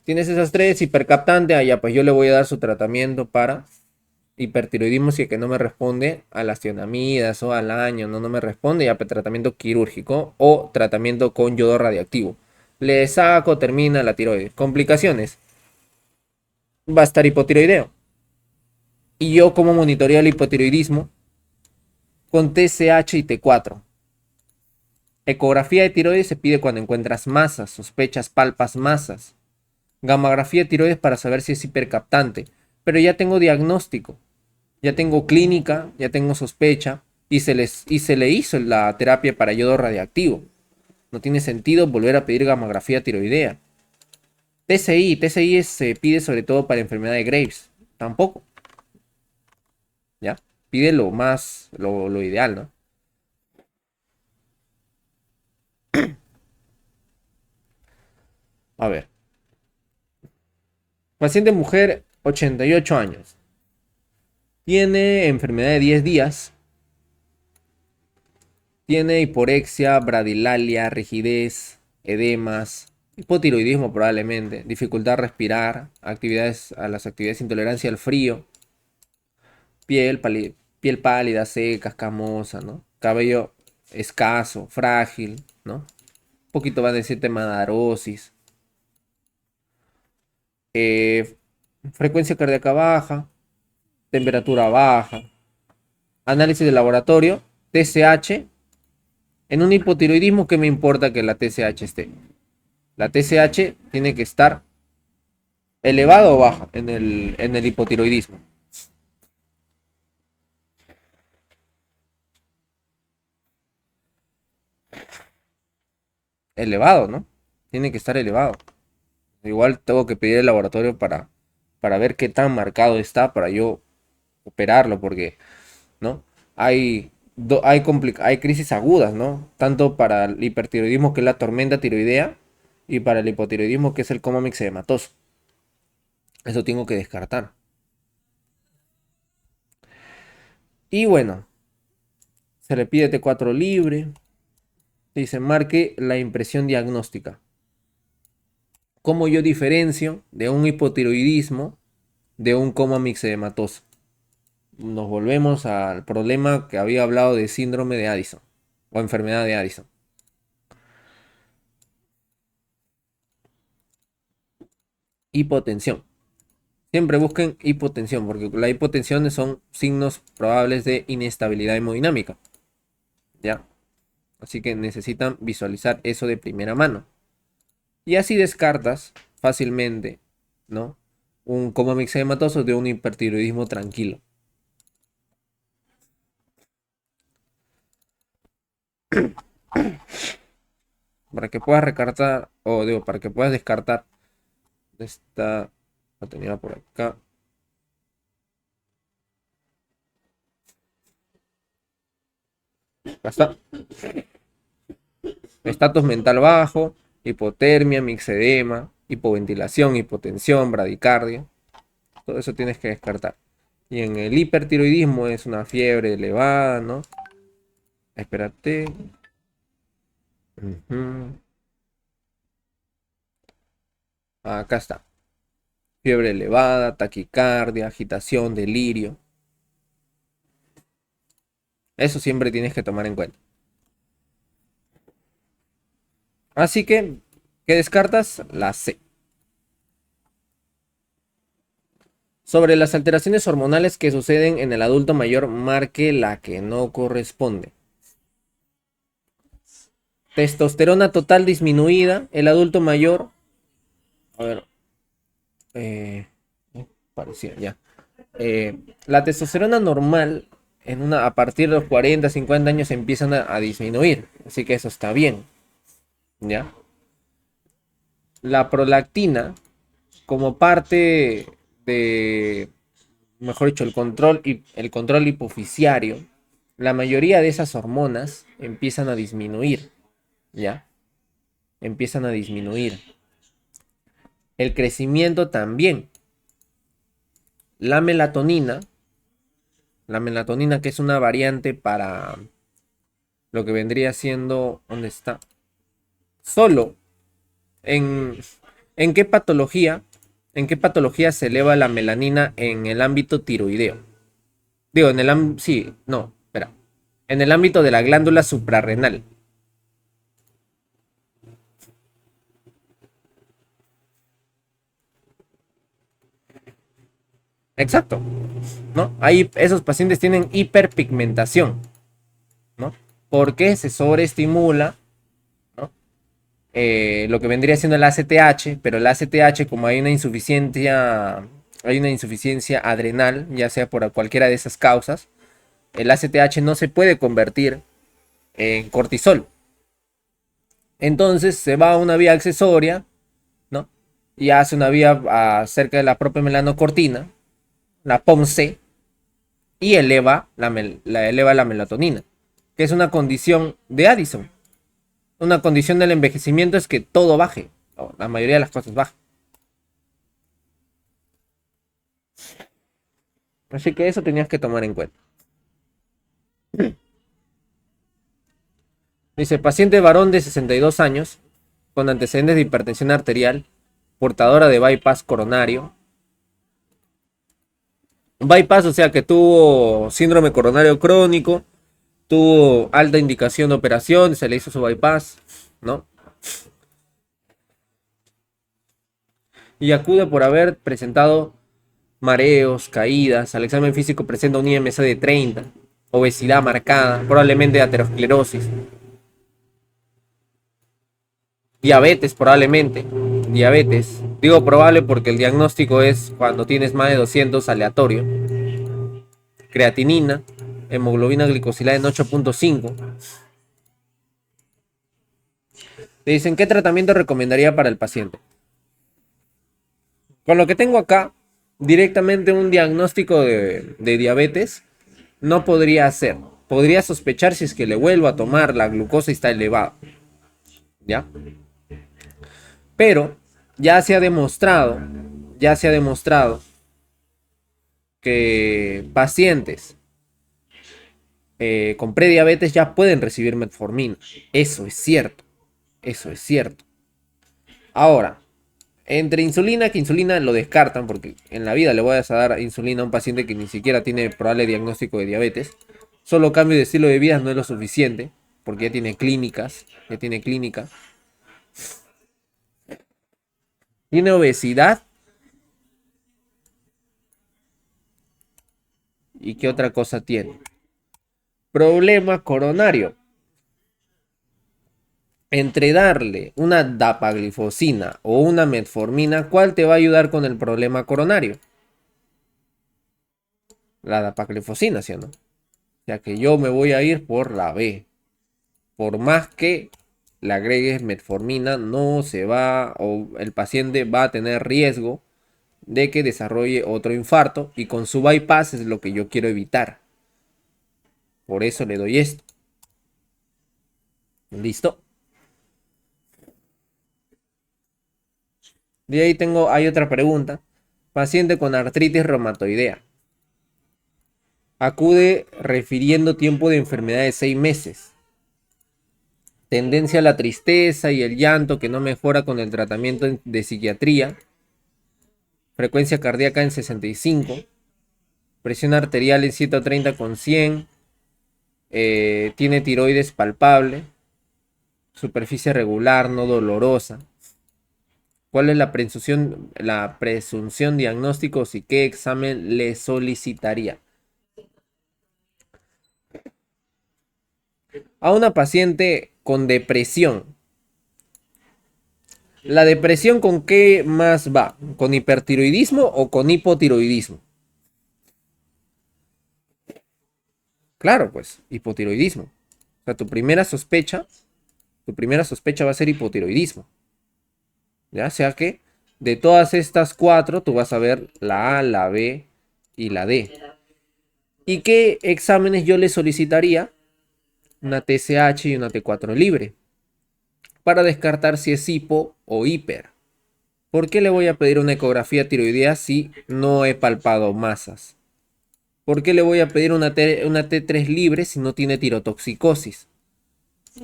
Tienes esas tres, hipercaptante, allá pues yo le voy a dar su tratamiento para hipertiroidismo si es que no me responde a las tionamidas o al año, no me responde, ya pues tratamiento quirúrgico o tratamiento con yodo radiactivo. Le saco, termina la tiroides. Complicaciones, va a estar hipotiroideo. Y yo como monitoreo el hipotiroidismo con TSH y T4. Ecografía de tiroides se pide cuando encuentras masas, sospechas, palpas masas. Gamografía de tiroides para saber si es hipercaptante. Pero ya tengo diagnóstico, ya tengo clínica, ya tengo sospecha y se le hizo la terapia para yodo radiactivo. No tiene sentido volver a pedir gamografía tiroidea. TCI se pide sobre todo para enfermedad de Graves. Tampoco, ¿ya? Pide lo más, lo ideal, ¿no? A ver. Paciente mujer, 88 años. Tiene enfermedad de 10 días. Tiene hiporexia, bradilalia, rigidez, edemas, hipotiroidismo probablemente, dificultad a respirar, las actividades de intolerancia al frío, piel pálida, seca, escamosa, ¿no? Cabello escaso, frágil, ¿no? Un poquito va a decir tema de arosis. Eh, frecuencia cardíaca baja, temperatura baja, análisis de laboratorio, TSH. En un hipotiroidismo, ¿qué me importa que la TSH esté? La TSH tiene que estar elevada o baja en el hipotiroidismo. Elevado, ¿no? Tiene que estar elevado. Igual tengo que pedir el laboratorio para ver qué tan marcado está para yo operarlo, porque, ¿no? Hay crisis agudas, ¿no? Tanto para el hipertiroidismo, que es la tormenta tiroidea, y para el hipotiroidismo, que es el coma mixedematoso. Eso tengo que descartar. Y bueno, se le pide T4 libre. Dice, marque la impresión diagnóstica. ¿Cómo yo diferencio de un hipotiroidismo de un coma mixedematoso? Nos volvemos al problema que había hablado de síndrome de Addison o enfermedad de Addison. Hipotensión. Siempre busquen hipotensión, porque la hipotensión son signos probables de inestabilidad hemodinámica. ¿Ya? Así que necesitan visualizar eso de primera mano. Y así descartas fácilmente, ¿no? Un coma mixedematoso de un hipertiroidismo tranquilo. Para que puedas recartar, o digo, para que puedas descartar esta, la tenía por acá. Acá está. Estatus mental bajo, hipotermia, mixedema, hipoventilación, hipotensión, bradicardia. Todo eso tienes que descartar. Y en el hipertiroidismo es una fiebre elevada, ¿no? Espérate. Ujú. Acá está. Fiebre elevada, taquicardia, agitación, delirio. Eso siempre tienes que tomar en cuenta. Así que, ¿qué descartas? La C. Sobre las alteraciones hormonales que suceden en el adulto mayor, marque la que no corresponde. Testosterona total disminuida, el adulto mayor. A ver. Eh, parecía ya. La testosterona normal a partir de los 40, 50 años empiezan a disminuir. Así que eso está bien. ¿Ya? La prolactina, como parte de, mejor dicho, el control hipofisiario, la mayoría de esas hormonas empiezan a disminuir. ¿Ya? Empiezan a disminuir. El crecimiento también. La melatonina, que es una variante para lo que vendría siendo, ¿dónde está? Solo en, ¿en qué patología, se eleva la melanina en el ámbito tiroideo? Digo, sí, no, espera. En el ámbito de la glándula suprarrenal. Exacto, ¿no? Ahí esos pacientes tienen hiperpigmentación, ¿no? Porque se sobreestimula, ¿no? Lo que vendría siendo el ACTH, pero el ACTH, como hay una insuficiencia adrenal, ya sea por cualquiera de esas causas, el ACTH no se puede convertir en cortisol. Entonces se va a una vía accesoria, ¿no? Y hace una vía cerca de la propia melanocortina, la POMC, y eleva la melatonina, que es una condición de Addison. Una condición del envejecimiento es que todo baje, o la mayoría de las cosas bajen. Así que eso tenías que tomar en cuenta. Dice, paciente varón de 62 años, con antecedentes de hipertensión arterial, portadora de bypass coronario. Bypass, o sea que tuvo síndrome coronario crónico, tuvo alta indicación de operación, se le hizo su bypass, ¿no? Y acude por haber presentado mareos, caídas, al examen físico presenta un IMC de 30, obesidad marcada, probablemente aterosclerosis, diabetes probablemente, diabetes. Digo probable porque el diagnóstico es cuando tienes más de 200 aleatorio. Creatinina, hemoglobina glicosilada en 8.5. Te dicen, ¿qué tratamiento recomendaría para el paciente? Con lo que tengo acá, directamente un diagnóstico de diabetes no podría hacer. Podría sospechar si es que le vuelvo a tomar la glucosa y está elevada. ¿Ya? Pero ya se ha demostrado que pacientes con prediabetes ya pueden recibir metformina. Eso es cierto. Eso es cierto. Ahora, entre insulina, que insulina lo descartan porque en la vida le voy a dar insulina a un paciente que ni siquiera tiene probable diagnóstico de diabetes. Solo cambio de estilo de vida no es lo suficiente porque ya tiene clínicas, ya tiene clínica. Tiene obesidad. ¿Y qué otra cosa tiene? Problema coronario. Entre darle una dapaglifosina o una metformina, ¿cuál te va a ayudar con el problema coronario? La dapaglifosina, ¿sí o no? O sea que yo me voy a ir por la B. Por más que le agregues metformina, no se va, o el paciente va a tener riesgo de que desarrolle otro infarto, y con su bypass es lo que yo quiero evitar. Por eso le doy esto. Listo. De ahí hay otra pregunta. Paciente con artritis reumatoidea. Acude refiriendo tiempo de enfermedad de 6 meses. Tendencia a la tristeza y el llanto que no mejora con el tratamiento de psiquiatría. Frecuencia cardíaca en 65. Presión arterial en 130/100. Tiene tiroides palpable. Superficie regular, no dolorosa. ¿Cuál es la presunción diagnóstico y qué examen le solicitaría? A una paciente con depresión. ¿La depresión con qué más va? ¿Con hipertiroidismo o con hipotiroidismo? Claro, pues, hipotiroidismo. O sea, tu primera sospecha va a ser hipotiroidismo. Ya sea que de todas estas cuatro, tú vas a ver la A, la B y la D. ¿Y qué exámenes yo le solicitaría? Una TSH y una T4 libre. Para descartar si es hipo o hiper. ¿Por qué le voy a pedir una ecografía tiroidea si no he palpado masas? ¿Por qué le voy a pedir una T3 libre si no tiene tirotoxicosis?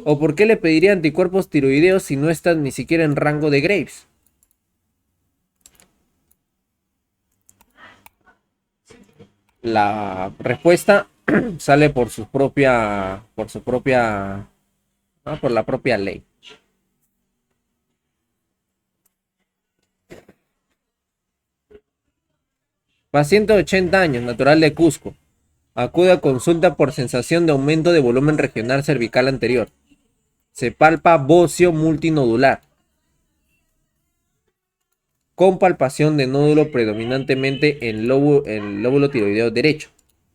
¿O por qué le pediría anticuerpos tiroideos si no están ni siquiera en rango de Graves? La respuesta sale por la propia ley. Paciente de 80 años, natural de Cusco. Acude a consulta por sensación de aumento de volumen regional cervical anterior. Se palpa bocio multinodular. Con palpación de nódulo predominantemente en el lóbulo tiroideo derecho.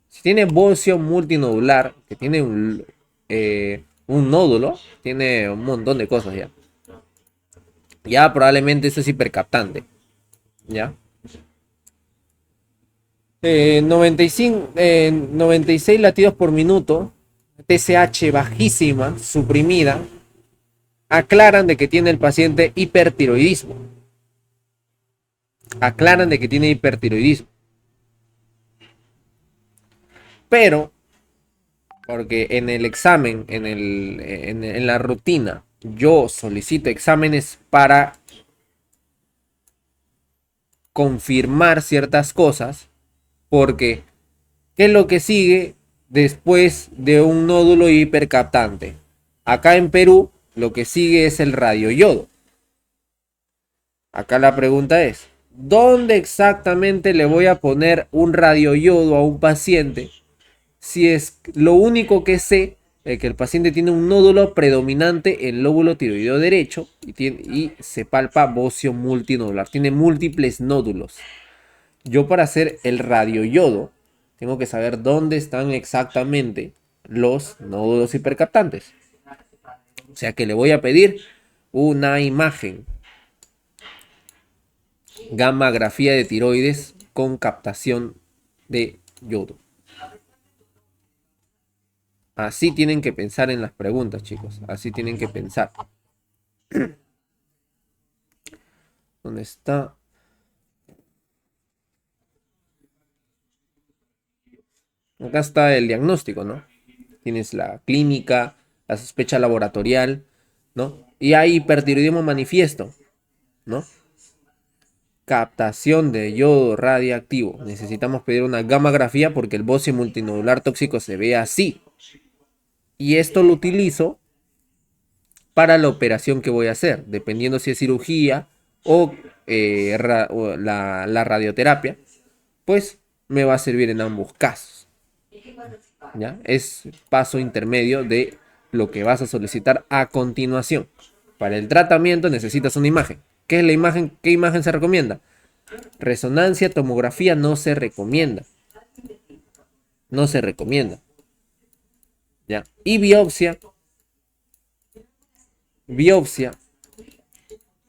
Si tiene bocio multinodular, que tiene un nódulo, tiene un montón de cosas ya. Ya probablemente eso es hipercaptante. ¿Ya? 96 latidos por minuto, TSH bajísima, suprimida, aclaran de que tiene el paciente hipertiroidismo. Aclaran de que tiene hipertiroidismo. Pero, porque en el examen, en la rutina, yo solicito exámenes para confirmar ciertas cosas, porque ¿qué es lo que sigue después de un nódulo hipercaptante? Acá en Perú, lo que sigue es el radioyodo. Acá la pregunta es, ¿dónde exactamente le voy a poner un radioyodo a un paciente si es lo único que sé es que el paciente tiene un nódulo predominante en el lóbulo tiroideo derecho y se palpa bocio multinodular, tiene múltiples nódulos? Yo para hacer el radioyodo tengo que saber dónde están exactamente los nódulos hipercaptantes. O sea que le voy a pedir una imagen gammagrafía de tiroides con captación de yodo. Así tienen que pensar en las preguntas, chicos. Así tienen que pensar. ¿Dónde está? Acá está el diagnóstico, ¿no? Tienes la clínica, la sospecha laboratorial, ¿no? Y hay hipertiroidismo manifiesto, ¿no? Captación de yodo radiactivo. Necesitamos pedir una gammagrafía porque el bocio multinodular tóxico se ve así. Y esto lo utilizo para la operación que voy a hacer, dependiendo si es cirugía o, la radioterapia, pues me va a servir en ambos casos. ¿Ya? Es paso intermedio de lo que vas a solicitar a continuación. Para el tratamiento necesitas una imagen. ¿Qué es la imagen? ¿Qué imagen se recomienda? Resonancia, tomografía no se recomienda. No se recomienda. ¿Ya? Y biopsia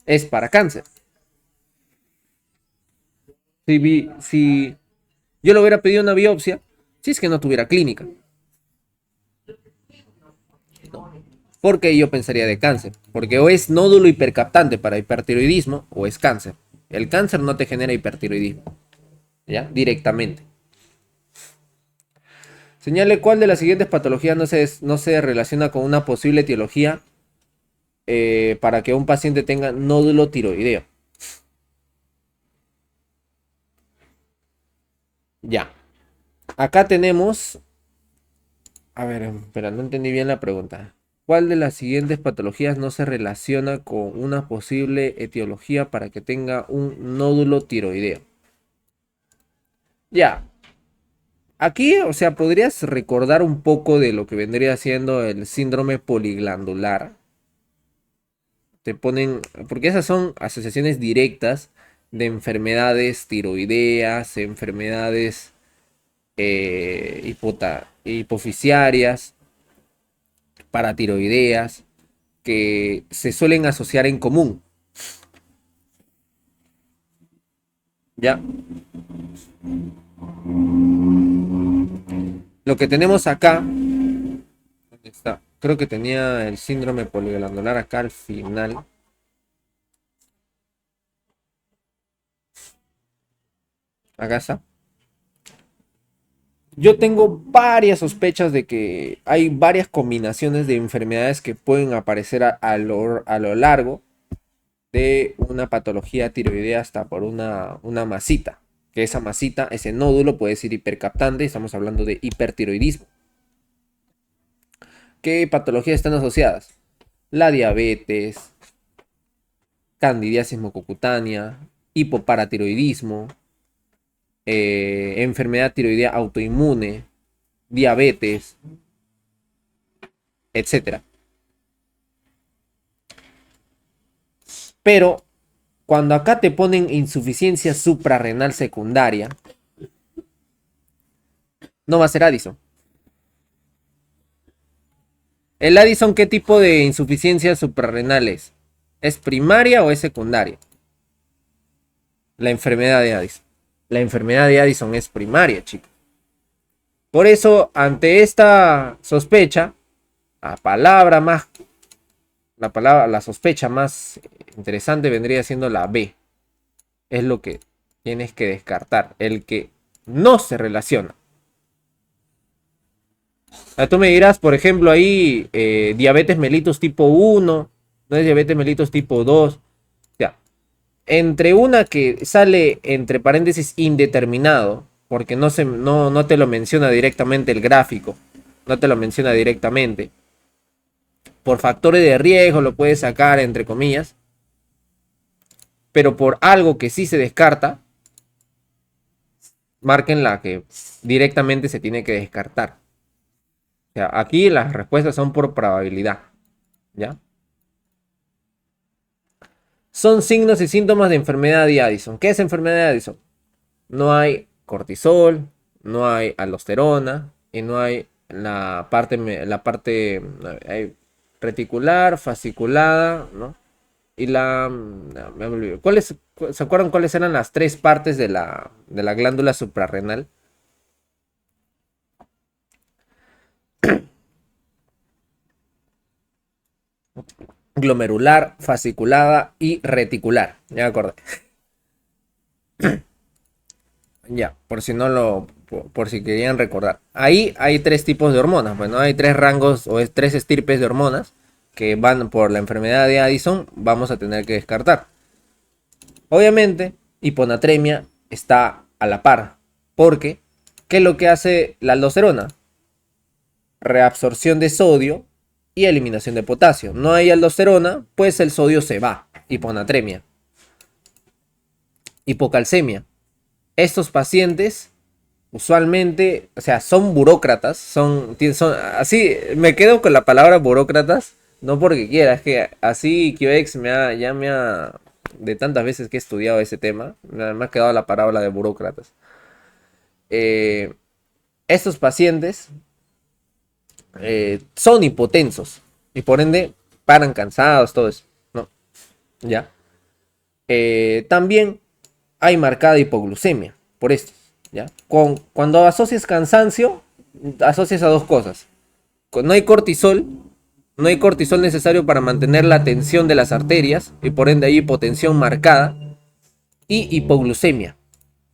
es para cáncer. Si yo le hubiera pedido una biopsia, si es que no tuviera clínica. ¿No? ¿Por qué yo pensaría de cáncer? Porque o es nódulo hipercaptante para hipertiroidismo o es cáncer. El cáncer no te genera hipertiroidismo, ¿ya? Directamente. Señale cuál de las siguientes patologías no se relaciona con una posible etiología para que un paciente tenga nódulo tiroideo. Ya. Acá tenemos... A ver, espera, no entendí bien la pregunta. ¿Cuál de las siguientes patologías no se relaciona con una posible etiología para que tenga un nódulo tiroideo? Ya. Aquí, o sea, podrías recordar un poco de lo que vendría siendo el síndrome poliglandular. Te ponen, porque esas son asociaciones directas de enfermedades tiroideas, enfermedades hipofisiarias, paratiroideas, que se suelen asociar en común. ¿Ya? Lo que tenemos acá, ¿dónde está? Creo que tenía el síndrome poliglandular acá al final. Acá está. Yo tengo varias sospechas de que hay varias combinaciones de enfermedades que pueden aparecer a lo largo de una patología tiroidea hasta por una masita. Que esa masita, ese nódulo puede ser hipercaptante, estamos hablando de hipertiroidismo. ¿Qué patologías están asociadas? La diabetes, candidiasis mucocutánea, hipoparatiroidismo, enfermedad tiroidea autoinmune, diabetes, etcétera. Pero cuando acá te ponen insuficiencia suprarrenal secundaria, no va a ser Addison. ¿El Addison qué tipo de insuficiencia suprarrenal es? ¿Es primaria o es secundaria? La enfermedad de Addison. La enfermedad de Addison es primaria, chicos. Por eso, ante esta sospecha, la sospecha más interesante vendría siendo la B. Es lo que tienes que descartar. El que no se relaciona. Tú me dirás, por ejemplo, ahí diabetes mellitus tipo 1, no es diabetes mellitus tipo 2. O sea, entre una que sale entre paréntesis indeterminado, porque no te lo menciona directamente el gráfico, no te lo menciona directamente. Por factores de riesgo lo puedes sacar entre comillas, pero por algo que sí se descarta, marquen la que directamente se tiene que descartar. O sea, aquí las respuestas son por probabilidad, ¿ya? Son signos y síntomas de enfermedad de Addison. ¿Qué es enfermedad de Addison? No hay cortisol, no hay aldosterona y no hay la parte reticular, fasciculada, ¿no? Y me olvidé. ¿Se acuerdan cuáles eran las tres partes de la glándula suprarrenal? Glomerular, fasciculada y reticular. Ya me acordé. Ya, por si no por si querían recordar. Ahí hay tres tipos de hormonas. Bueno, hay tres rangos o tres estirpes de hormonas que van por la enfermedad de Addison. Vamos a tener que descartar. Obviamente, hiponatremia está a la par. Porque, ¿qué es lo que hace la aldosterona? Reabsorción de sodio y eliminación de potasio. No hay aldosterona, pues el sodio se va. Hiponatremia. Hipocalcemia. Estos pacientes usualmente, o sea, son burócratas, así, me quedo con la palabra burócratas, no porque quiera, es que así QX de tantas veces que he estudiado ese tema, me ha quedado la palabra de burócratas. Estos pacientes son hipotensos y por ende paran cansados, todo eso, ¿no? Ya. También hay marcada hipoglucemia por esto, ¿ya? Cuando asocias cansancio, asocias a dos cosas. No hay cortisol No hay cortisol necesario para mantener la tensión de las arterias y por ende hay hipotensión marcada y hipoglucemia.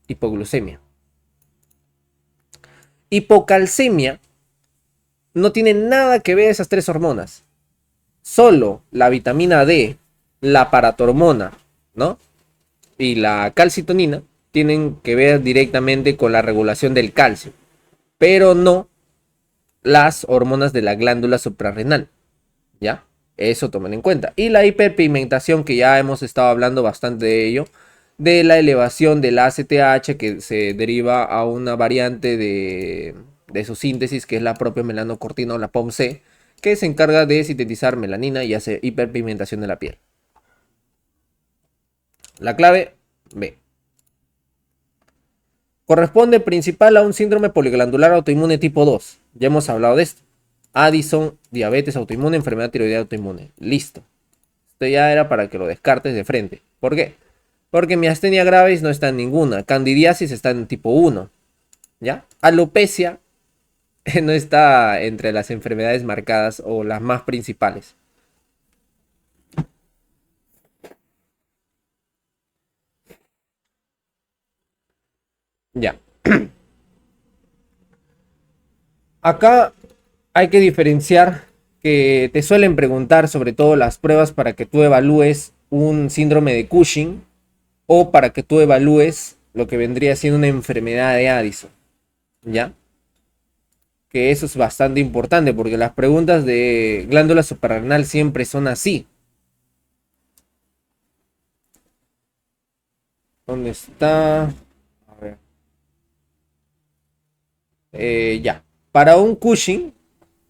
Hipoglucemia. Hipocalcemia no tiene nada que ver esas tres hormonas. Solo la vitamina D, la paratormona, ¿no? Y la calcitonina tienen que ver directamente con la regulación del calcio, pero no las hormonas de la glándula suprarrenal, ¿ya? Eso tomen en cuenta. Y la hiperpigmentación, que ya hemos estado hablando bastante de ello, de la elevación del ACTH que se deriva a una variante de su síntesis, que es la propia melanocortina o la POMC, que se encarga de sintetizar melanina y hace hiperpigmentación de la piel. La clave B. Corresponde principal a un síndrome poliglandular autoinmune tipo 2. Ya hemos hablado de esto. Addison, diabetes autoinmune, enfermedad tiroidea autoinmune. Listo. Esto ya era para que lo descartes de frente. ¿Por qué? Porque miastenia gravis no está en ninguna. Candidiasis está en tipo 1. ¿Ya? Alopecia no está entre las enfermedades marcadas o las más principales. Ya. Acá hay que diferenciar que te suelen preguntar sobre todo las pruebas para que tú evalúes un síndrome de Cushing o para que tú evalúes lo que vendría siendo una enfermedad de Addison, ¿ya? Que eso es bastante importante porque las preguntas de glándula suprarrenal siempre son así. ¿Dónde está? A ver. Ya. Para un Cushing,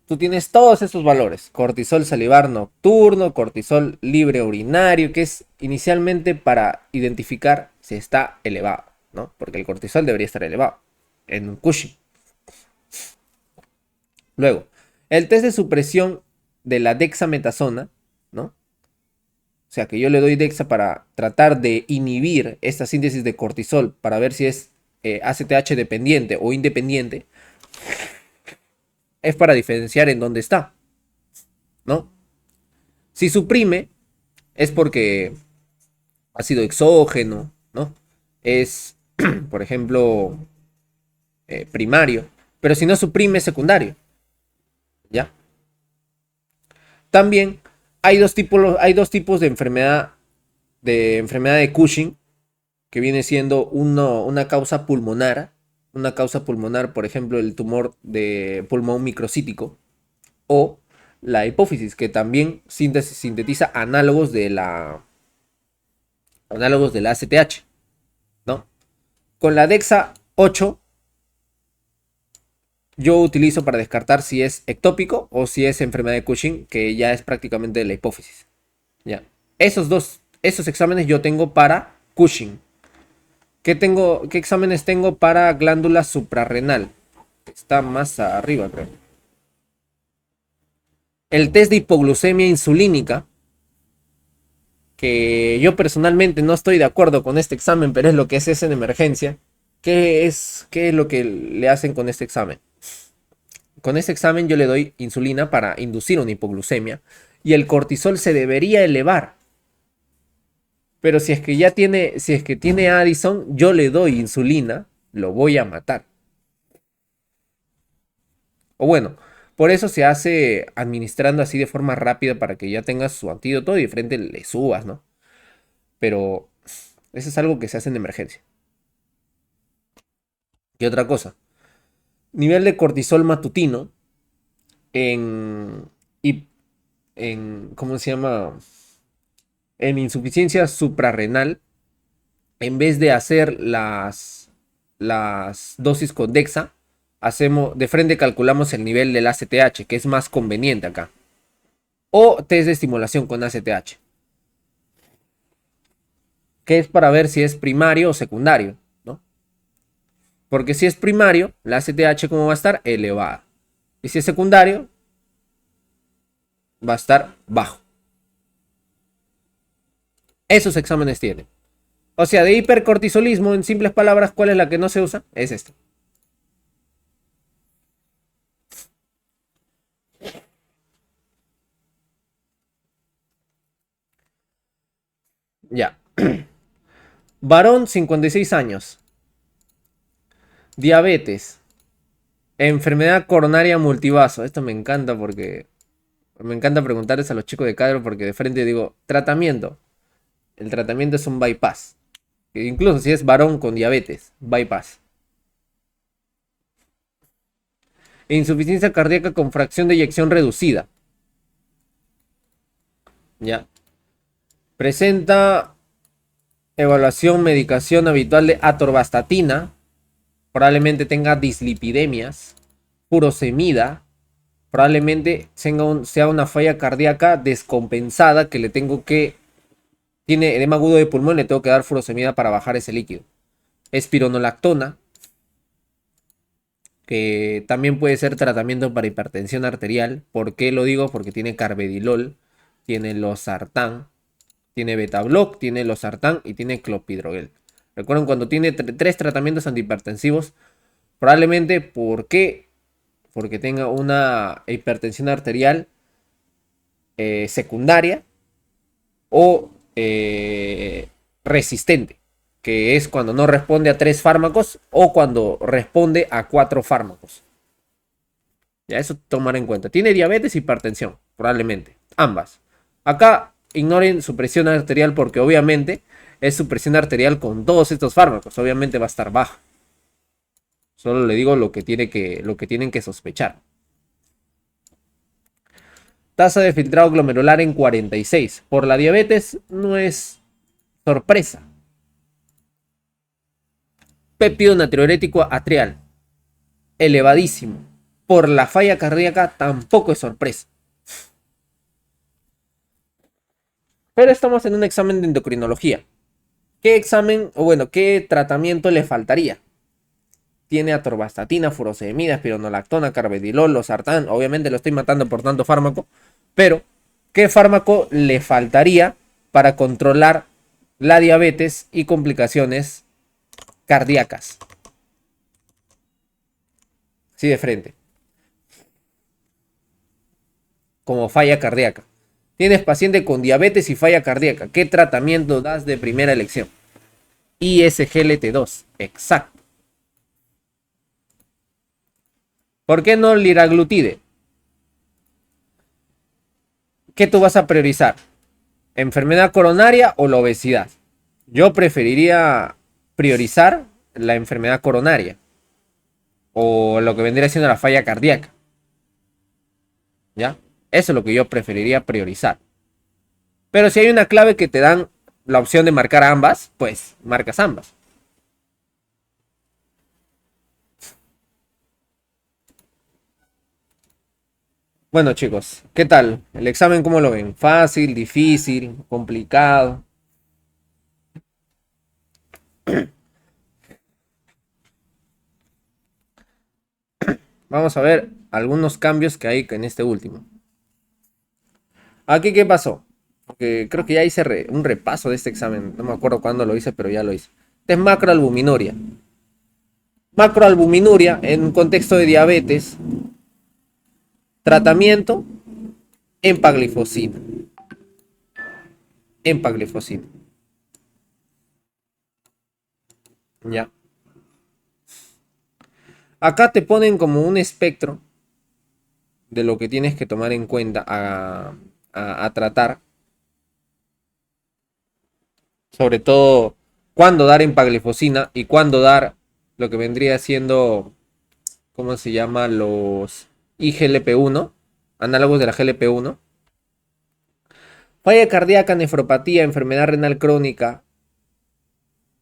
tú tienes todos estos valores. Cortisol salivar nocturno, cortisol libre urinario, que es inicialmente para identificar si está elevado, ¿no? Porque el cortisol debería estar elevado en un Cushing. Luego, el test de supresión de la dexametasona, ¿no? O sea, que yo le doy dexa para tratar de inhibir esta síntesis de cortisol para ver si es ACTH dependiente o independiente, es para diferenciar en dónde está, ¿no? Si suprime, es porque ha sido exógeno, ¿no? Es, por ejemplo, primario, pero si no suprime, es secundario, ¿ya? También hay dos tipos de enfermedad de Cushing, que viene siendo una causa pulmonar, por ejemplo, el tumor de pulmón microcítico, o la hipófisis, que también sintetiza análogos de la ACTH, ¿no? Con la DEXA 8 yo utilizo para descartar si es ectópico o si es enfermedad de Cushing, que ya es prácticamente de la hipófisis. Ya. Esos exámenes yo tengo para Cushing. ¿Qué exámenes tengo para glándula suprarrenal? Está más arriba, creo. El test de hipoglucemia insulínica, que yo personalmente no estoy de acuerdo con este examen, pero es lo que es en emergencia. ¿Qué es lo que le hacen con este examen? Con este examen yo le doy insulina para inducir una hipoglucemia y el cortisol se debería elevar. Pero si es que tiene Addison, yo le doy insulina, lo voy a matar. O bueno, por eso se hace administrando así de forma rápida para que ya tengas su antídoto y de frente le subas, ¿no? Pero eso es algo que se hace en emergencia. Y otra cosa, nivel de cortisol matutino en, ¿cómo se llama? En insuficiencia suprarrenal, en vez de hacer las dosis con Dexa, de frente calculamos el nivel del ACTH, que es más conveniente acá. O test de estimulación con ACTH, que es para ver si es primario o secundario, ¿no? Porque si es primario, la ACTH ¿cómo va a estar? Elevada. Y si es secundario, va a estar bajo. Esos exámenes tienen. O sea, de hipercortisolismo, en simples palabras, ¿cuál es la que no se usa? Es esta. Ya. Varón, 56 años. Diabetes. Enfermedad coronaria multivaso. Esto me encanta porque me encanta preguntarles a los chicos de cadro porque de frente digo, tratamiento. El tratamiento es un bypass. Incluso si es varón con diabetes, bypass. Insuficiencia cardíaca con fracción de eyección reducida. Ya. Presenta evaluación, medicación habitual de atorvastatina. Probablemente tenga dislipidemias. Furosemida. Probablemente sea una falla cardíaca descompensada que le tengo que... Tiene edema agudo de pulmón, le tengo que dar furosemida para bajar ese líquido. Espironolactona, que también puede ser tratamiento para hipertensión arterial. ¿Por qué lo digo? Porque tiene carvedilol, tiene losartán, tiene betabloc, tiene losartán y tiene clopidogrel. Recuerden, cuando tiene tres tratamientos antihipertensivos, probablemente, ¿por qué? Porque tenga una hipertensión arterial secundaria o resistente, que es cuando no responde a 3 fármacos o cuando responde a 4 fármacos. Ya, eso tomar en cuenta. Tiene diabetes y hipertensión, probablemente. Ambas. Acá ignoren su presión arterial porque obviamente es su presión arterial con todos estos fármacos. Obviamente va a estar baja. Solo le digo lo que tienen que sospechar. Tasa de filtrado glomerular en 46. Por la diabetes no es sorpresa. Péptido natriurético atrial, elevadísimo. Por la falla cardíaca tampoco es sorpresa. Pero estamos en un examen de endocrinología. ¿Qué examen, o bueno, qué tratamiento le faltaría? Tiene atorvastatina, furosemida, espironolactona, carvedilol, losartán. Obviamente lo estoy matando por tanto fármaco. Pero, ¿qué fármaco le faltaría para controlar la diabetes y complicaciones cardíacas? Sí, de frente. Como falla cardíaca. Tienes paciente con diabetes y falla cardíaca. ¿Qué tratamiento das de primera elección? ISGLT2. Exacto. ¿Por qué no liraglutide? ¿Qué tú vas a priorizar? ¿Enfermedad coronaria o la obesidad? Yo preferiría priorizar la enfermedad coronaria o lo que vendría siendo la falla cardíaca. ¿Ya? Eso es lo que yo preferiría priorizar. Pero si hay una clave que te dan la opción de marcar ambas, pues marcas ambas. Bueno, chicos, ¿qué tal? ¿El examen cómo lo ven? ¿Fácil, difícil, complicado? Vamos a ver algunos cambios que hay en este último. Aquí, ¿qué pasó? Porque creo que ya hice un repaso de este examen. No me acuerdo cuándo lo hice, pero ya lo hice. Este es macroalbuminuria. Macroalbuminuria en un contexto de diabetes. Tratamiento, empaglifosina. Empaglifosina. Ya. Acá te ponen como un espectro de lo que tienes que tomar en cuenta a tratar. Sobre todo, cuándo dar empaglifosina y cuándo dar lo que vendría siendo, ¿cómo se llama? Los IGLP-1, análogos de la GLP-1. Falla cardíaca, nefropatía, enfermedad renal crónica,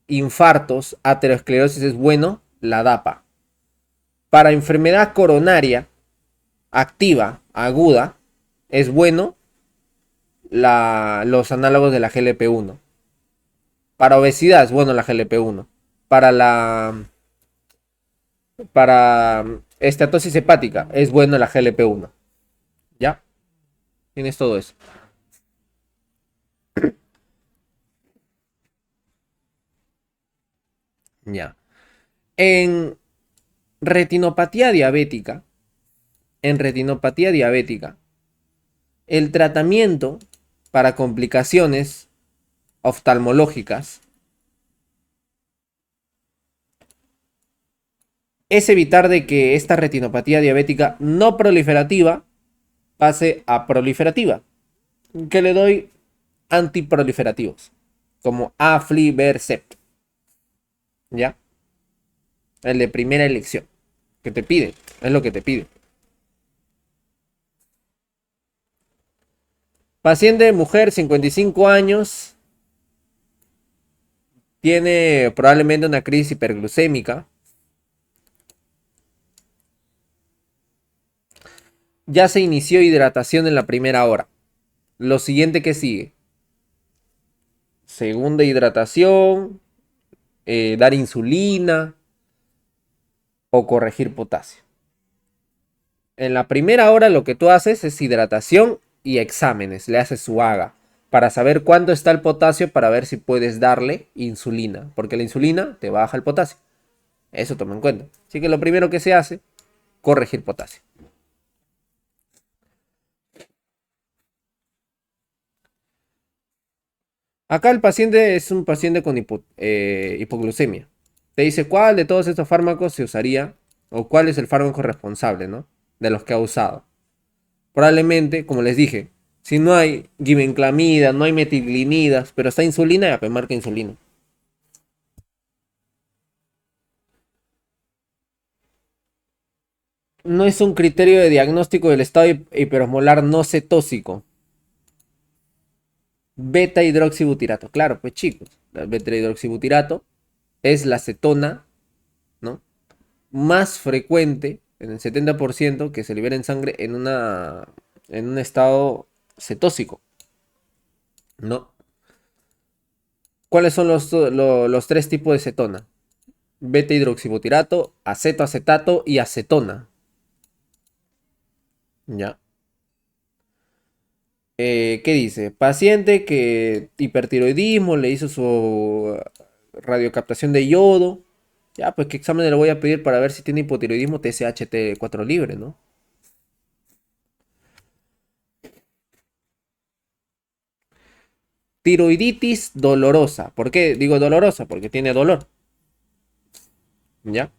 infartos, aterosclerosis es bueno, la DAPA. Para enfermedad coronaria activa, aguda, es bueno los análogos de la GLP-1. Para obesidad es bueno la GLP-1. Para estatosis hepática es bueno la GLP-1. ¿Ya? Tienes todo eso. Ya. En retinopatía diabética, en retinopatía diabética, el tratamiento para complicaciones oftalmológicas es evitar de que esta retinopatía diabética no proliferativa pase a proliferativa, que le doy antiproliferativos, como aflibercept, ¿ya? El de primera elección, que te pide, es lo que te pide. Paciente mujer, 55 años, tiene probablemente una crisis hiperglucémica. Ya se inició hidratación en la primera hora. Lo siguiente que sigue: segunda hidratación, dar insulina o corregir potasio. En la primera hora lo que tú haces es hidratación y exámenes. Le haces su AGA para saber cuánto está el potasio, para ver si puedes darle insulina, porque la insulina te baja el potasio. Eso toma en cuenta. Así que lo primero que se hace, corregir potasio. Acá el paciente es un paciente con hipoglucemia. Te dice cuál de todos estos fármacos se usaría o cuál es el fármaco responsable, ¿no? De los que ha usado. Probablemente, como les dije, si no hay gibenclamida, no hay metiglinidas, pero está insulina, ya pues marca insulina. No es un criterio de diagnóstico del estado hiperosmolar no cetósico. Beta hidroxibutirato. Claro, pues chicos, el beta hidroxibutirato es la cetona, ¿no? Más frecuente, en el 70%, que se libera en sangre en un estado cetósico, ¿no? ¿Cuáles son los tres tipos de cetona? Beta hidroxibutirato, acetato y acetona. ¿Ya? ¿Qué dice? Paciente que hipertiroidismo, le hizo su radiocaptación de yodo. Ya, pues qué examen le voy a pedir para ver si tiene hipotiroidismo TSH4 libre, ¿no? Tiroiditis dolorosa. ¿Por qué digo dolorosa? Porque tiene dolor. ¿Ya?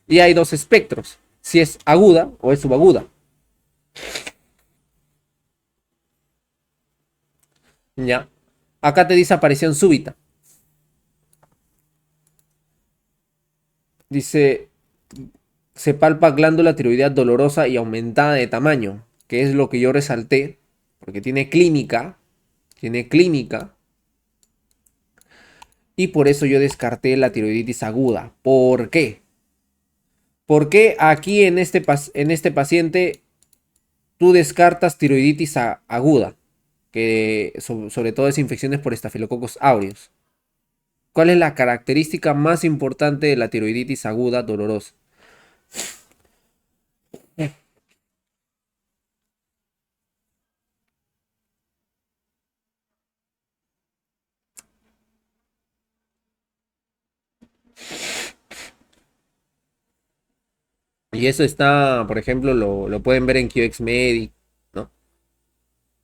Y hay dos espectros. Si es aguda o es subaguda. ¿Ya? Acá te dice aparición súbita. Dice, se palpa glándula tiroidea dolorosa y aumentada de tamaño, que es lo que yo resalté, porque tiene clínica, y por eso yo descarté la tiroiditis aguda. ¿Por qué? Porque aquí en este paciente tú descartas tiroiditis aguda, que sobre todo es infecciones por Staphylococcus aureus. ¿Cuál es la característica más importante de la tiroiditis aguda dolorosa? Y eso está, por ejemplo, lo pueden ver en QXMedic, ¿no?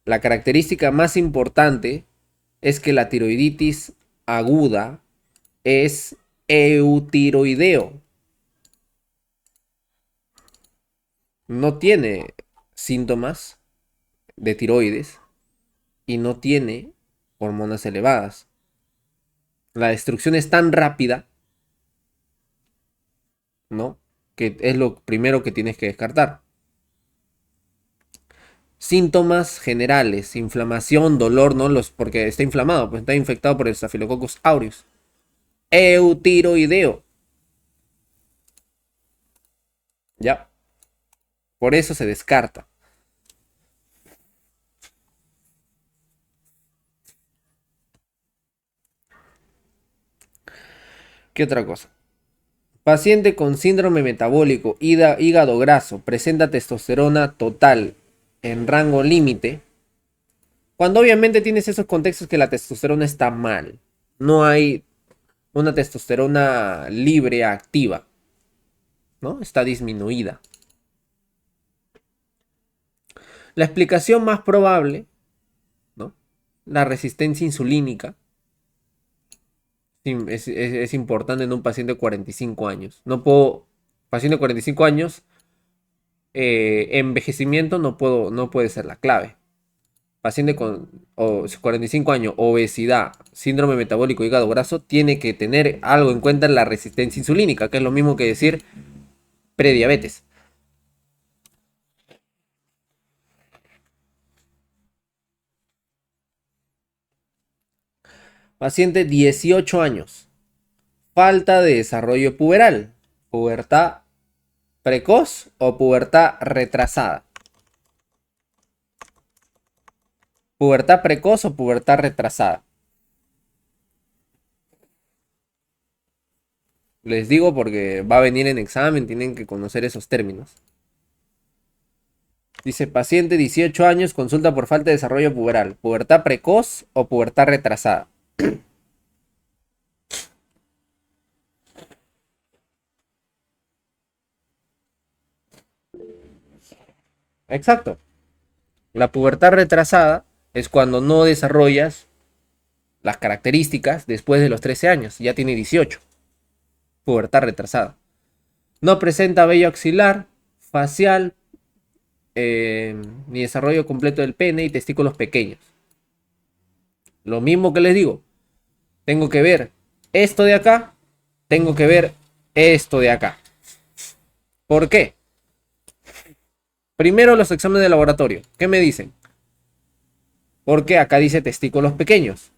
La característica más importante es que la tiroiditis aguda es eutiroideo. No tiene síntomas de tiroides y no tiene hormonas elevadas. La destrucción es tan rápida, ¿no? Que es lo primero que tienes que descartar. Síntomas generales: inflamación, dolor, ¿no? Porque está inflamado, pues está infectado por el Staphylococcus aureus. Eutiroideo. Ya. Por eso se descarta. ¿Qué otra cosa? Paciente con síndrome metabólico, hígado graso, presenta testosterona total en rango límite. Cuando obviamente tienes esos contextos que la testosterona está mal. No hay una testosterona libre activa, ¿no? Está disminuida. La explicación más probable, ¿no? La resistencia insulínica, Sí, es importante en un paciente de 45 años. No puedo, paciente de 45 años, envejecimiento no puede ser la clave. Paciente con 45 años, obesidad, síndrome metabólico, hígado graso, tiene que tener algo en cuenta en la resistencia insulínica, que es lo mismo que decir prediabetes. Paciente 18 años, falta de desarrollo puberal, pubertad precoz o pubertad retrasada. Pubertad precoz o pubertad retrasada. Les digo porque va a venir en examen, tienen que conocer esos términos. Dice, paciente 18 años, consulta por falta de desarrollo puberal. ¿Pubertad precoz o pubertad retrasada? Exacto. La pubertad retrasada es cuando no desarrollas las características después de los 13 años. Ya tiene 18. Pubertad retrasada. No presenta vello axilar, facial, ni desarrollo completo del pene y testículos pequeños. Lo mismo que les digo. Tengo que ver esto de acá. Tengo que ver esto de acá. ¿Por qué? Primero los exámenes de laboratorio. ¿Qué me dicen? Porque acá dice testículos pequeños.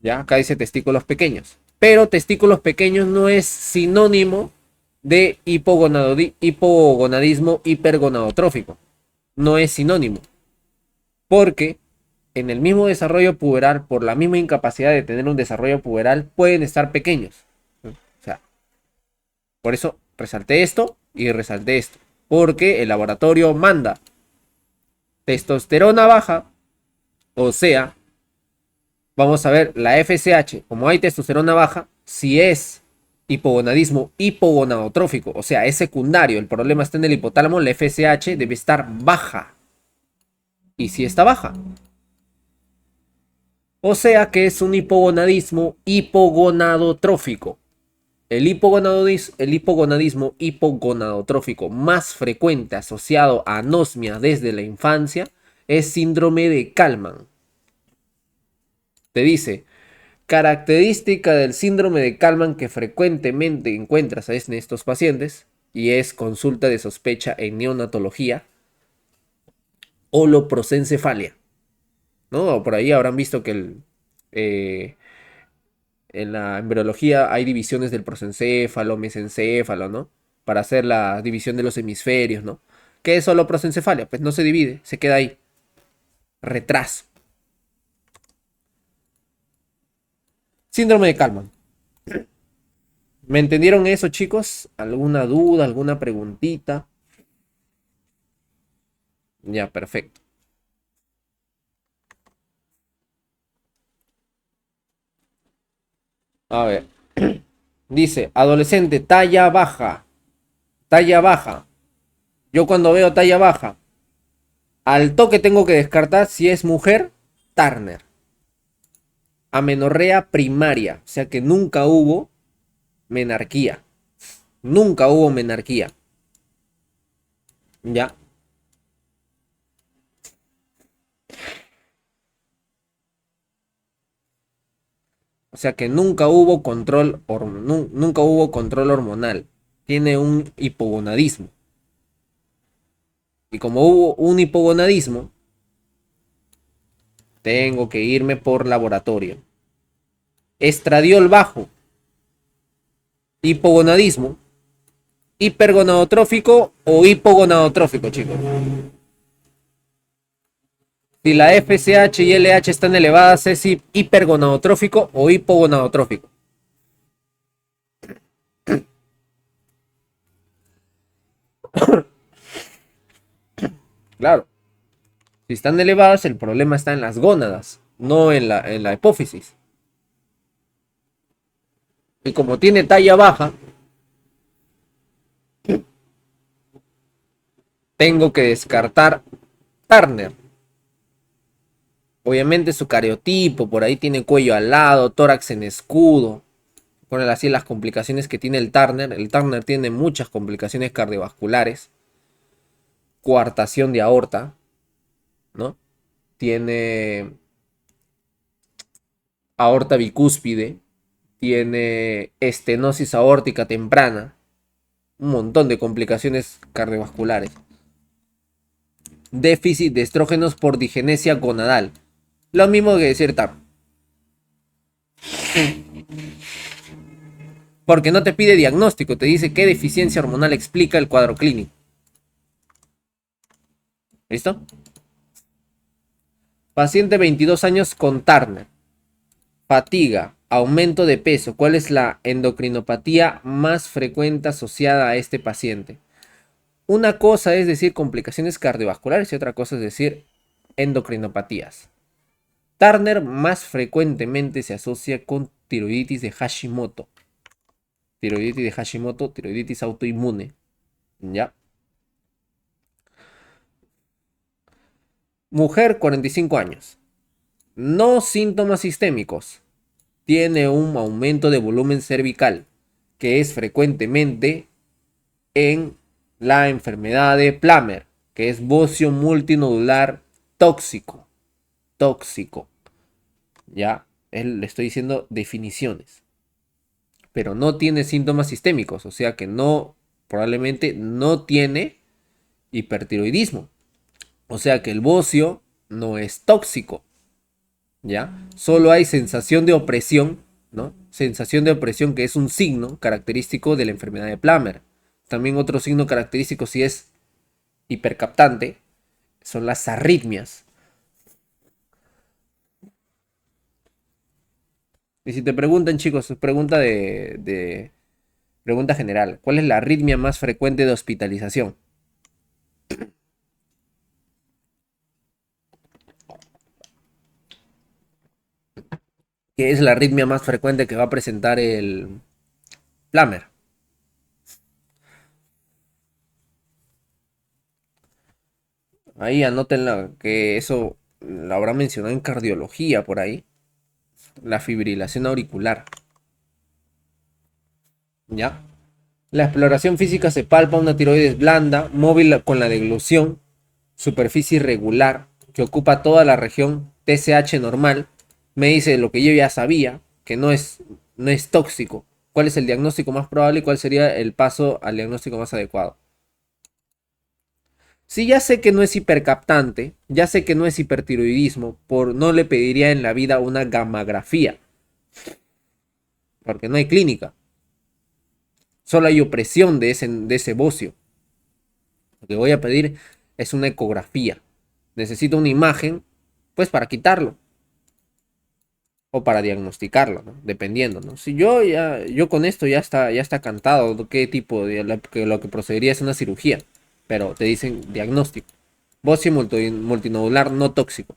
Ya, acá dice testículos pequeños. Pero testículos pequeños no es sinónimo de hipogonadismo hipergonadotrófico. No es sinónimo. Porque en el mismo desarrollo puberal, por la misma incapacidad de tener un desarrollo puberal, pueden estar pequeños. O sea, por eso resalté esto y resalté esto. Porque el laboratorio manda testosterona baja, o sea, vamos a ver la FSH, como hay testosterona baja, si es hipogonadismo hipogonadotrófico, o sea, es secundario, el problema está en el hipotálamo, la FSH debe estar baja. Y si está baja, o sea que es un hipogonadismo hipogonadotrófico. El hipogonadismo hipogonadotrófico más frecuente asociado a anosmia desde la infancia es síndrome de Kallmann. Te dice, característica del síndrome de Kallmann que frecuentemente encuentras en estos pacientes y es consulta de sospecha en neonatología, holoprosencefalia. ¿No? Por ahí habrán visto que en la embriología hay divisiones del prosencéfalo, mesencéfalo, ¿no? Para hacer la división de los hemisferios, ¿no? ¿Qué es holoprosencefalia? Pues no se divide, se queda ahí. Retraso. Síndrome de Kallmann. ¿Me entendieron eso, chicos? ¿Alguna duda, alguna preguntita? Ya, perfecto. A ver. Dice, adolescente, talla baja. Talla baja. Yo cuando veo talla baja, al toque tengo que descartar si es mujer, Turner. Amenorrea primaria. O sea que nunca hubo menarquía. Nunca hubo menarquía. Ya. O sea que nunca hubo control, nunca hubo control hormonal. Tiene un hipogonadismo. Y como hubo un hipogonadismo, tengo que irme por laboratorio. Estradiol bajo. Hipogonadismo. Hipergonadotrófico o hipogonadotrófico, chicos. Si la FSH y LH están elevadas, es hipergonadotrófico o hipogonadotrófico. Claro. Si están elevadas, el problema está en las gónadas, no en la hipófisis. Y como tiene talla baja, tengo que descartar Turner. Obviamente su cariotipo, por ahí tiene cuello alado, tórax en escudo. Poner así las complicaciones que tiene el Turner. El Turner tiene muchas complicaciones cardiovasculares. Coartación de aorta, ¿no? Tiene aorta bicúspide. Tiene estenosis aórtica temprana. Un montón de complicaciones cardiovasculares. Déficit de estrógenos por digenesia gonadal. Lo mismo que decir TAP. Porque no te pide diagnóstico, te dice qué deficiencia hormonal explica el cuadro clínico. ¿Listo? Paciente 22 años con Turner. Fatiga, aumento de peso. ¿Cuál es la endocrinopatía más frecuente asociada a este paciente? Una cosa es decir complicaciones cardiovasculares y otra cosa es decir endocrinopatías. Turner más frecuentemente se asocia con tiroiditis de Hashimoto. Tiroiditis de Hashimoto, tiroiditis autoinmune. ¿Ya? Mujer, 45 años. No síntomas sistémicos. Tiene un aumento de volumen cervical, que es frecuentemente en la enfermedad de Plummer, que es bocio multinodular tóxico. Tóxico. Ya, le estoy diciendo definiciones. Pero no tiene síntomas sistémicos, o sea que no, probablemente no tiene hipertiroidismo. O sea que el bocio no es tóxico. ¿Ya? Solo hay sensación de opresión, ¿no? Sensación de opresión que es un signo característico de la enfermedad de Plummer. También otro signo característico si es hipercaptante son las arritmias. Y si te preguntan, chicos, pregunta pregunta general, ¿cuál es la arritmia más frecuente de hospitalización? ¿Qué es la arritmia más frecuente que va a presentar el Plummer? Ahí anótenla, que eso lo habrá mencionado en cardiología por ahí. La fibrilación auricular. ¿Ya? La exploración física se palpa una tiroides blanda, móvil con la deglución, superficie irregular, que ocupa toda la región, TSH normal. Me dice lo que yo ya sabía, que no es tóxico. ¿Cuál es el diagnóstico más probable y cuál sería el paso al diagnóstico más adecuado? Si ya sé que no es hipercaptante, ya sé que no es hipertiroidismo, no le pediría en la vida una gammagrafía, porque no hay clínica. Solo hay opresión de ese bocio. Lo que voy a pedir es una ecografía. Necesito una imagen, pues para quitarlo. O para diagnosticarlo, ¿no? Dependiendo, ¿no? Si yo con esto ya está cantado qué tipo de lo que procedería es una cirugía. Pero te dicen diagnóstico. Bocio multinodular no tóxico.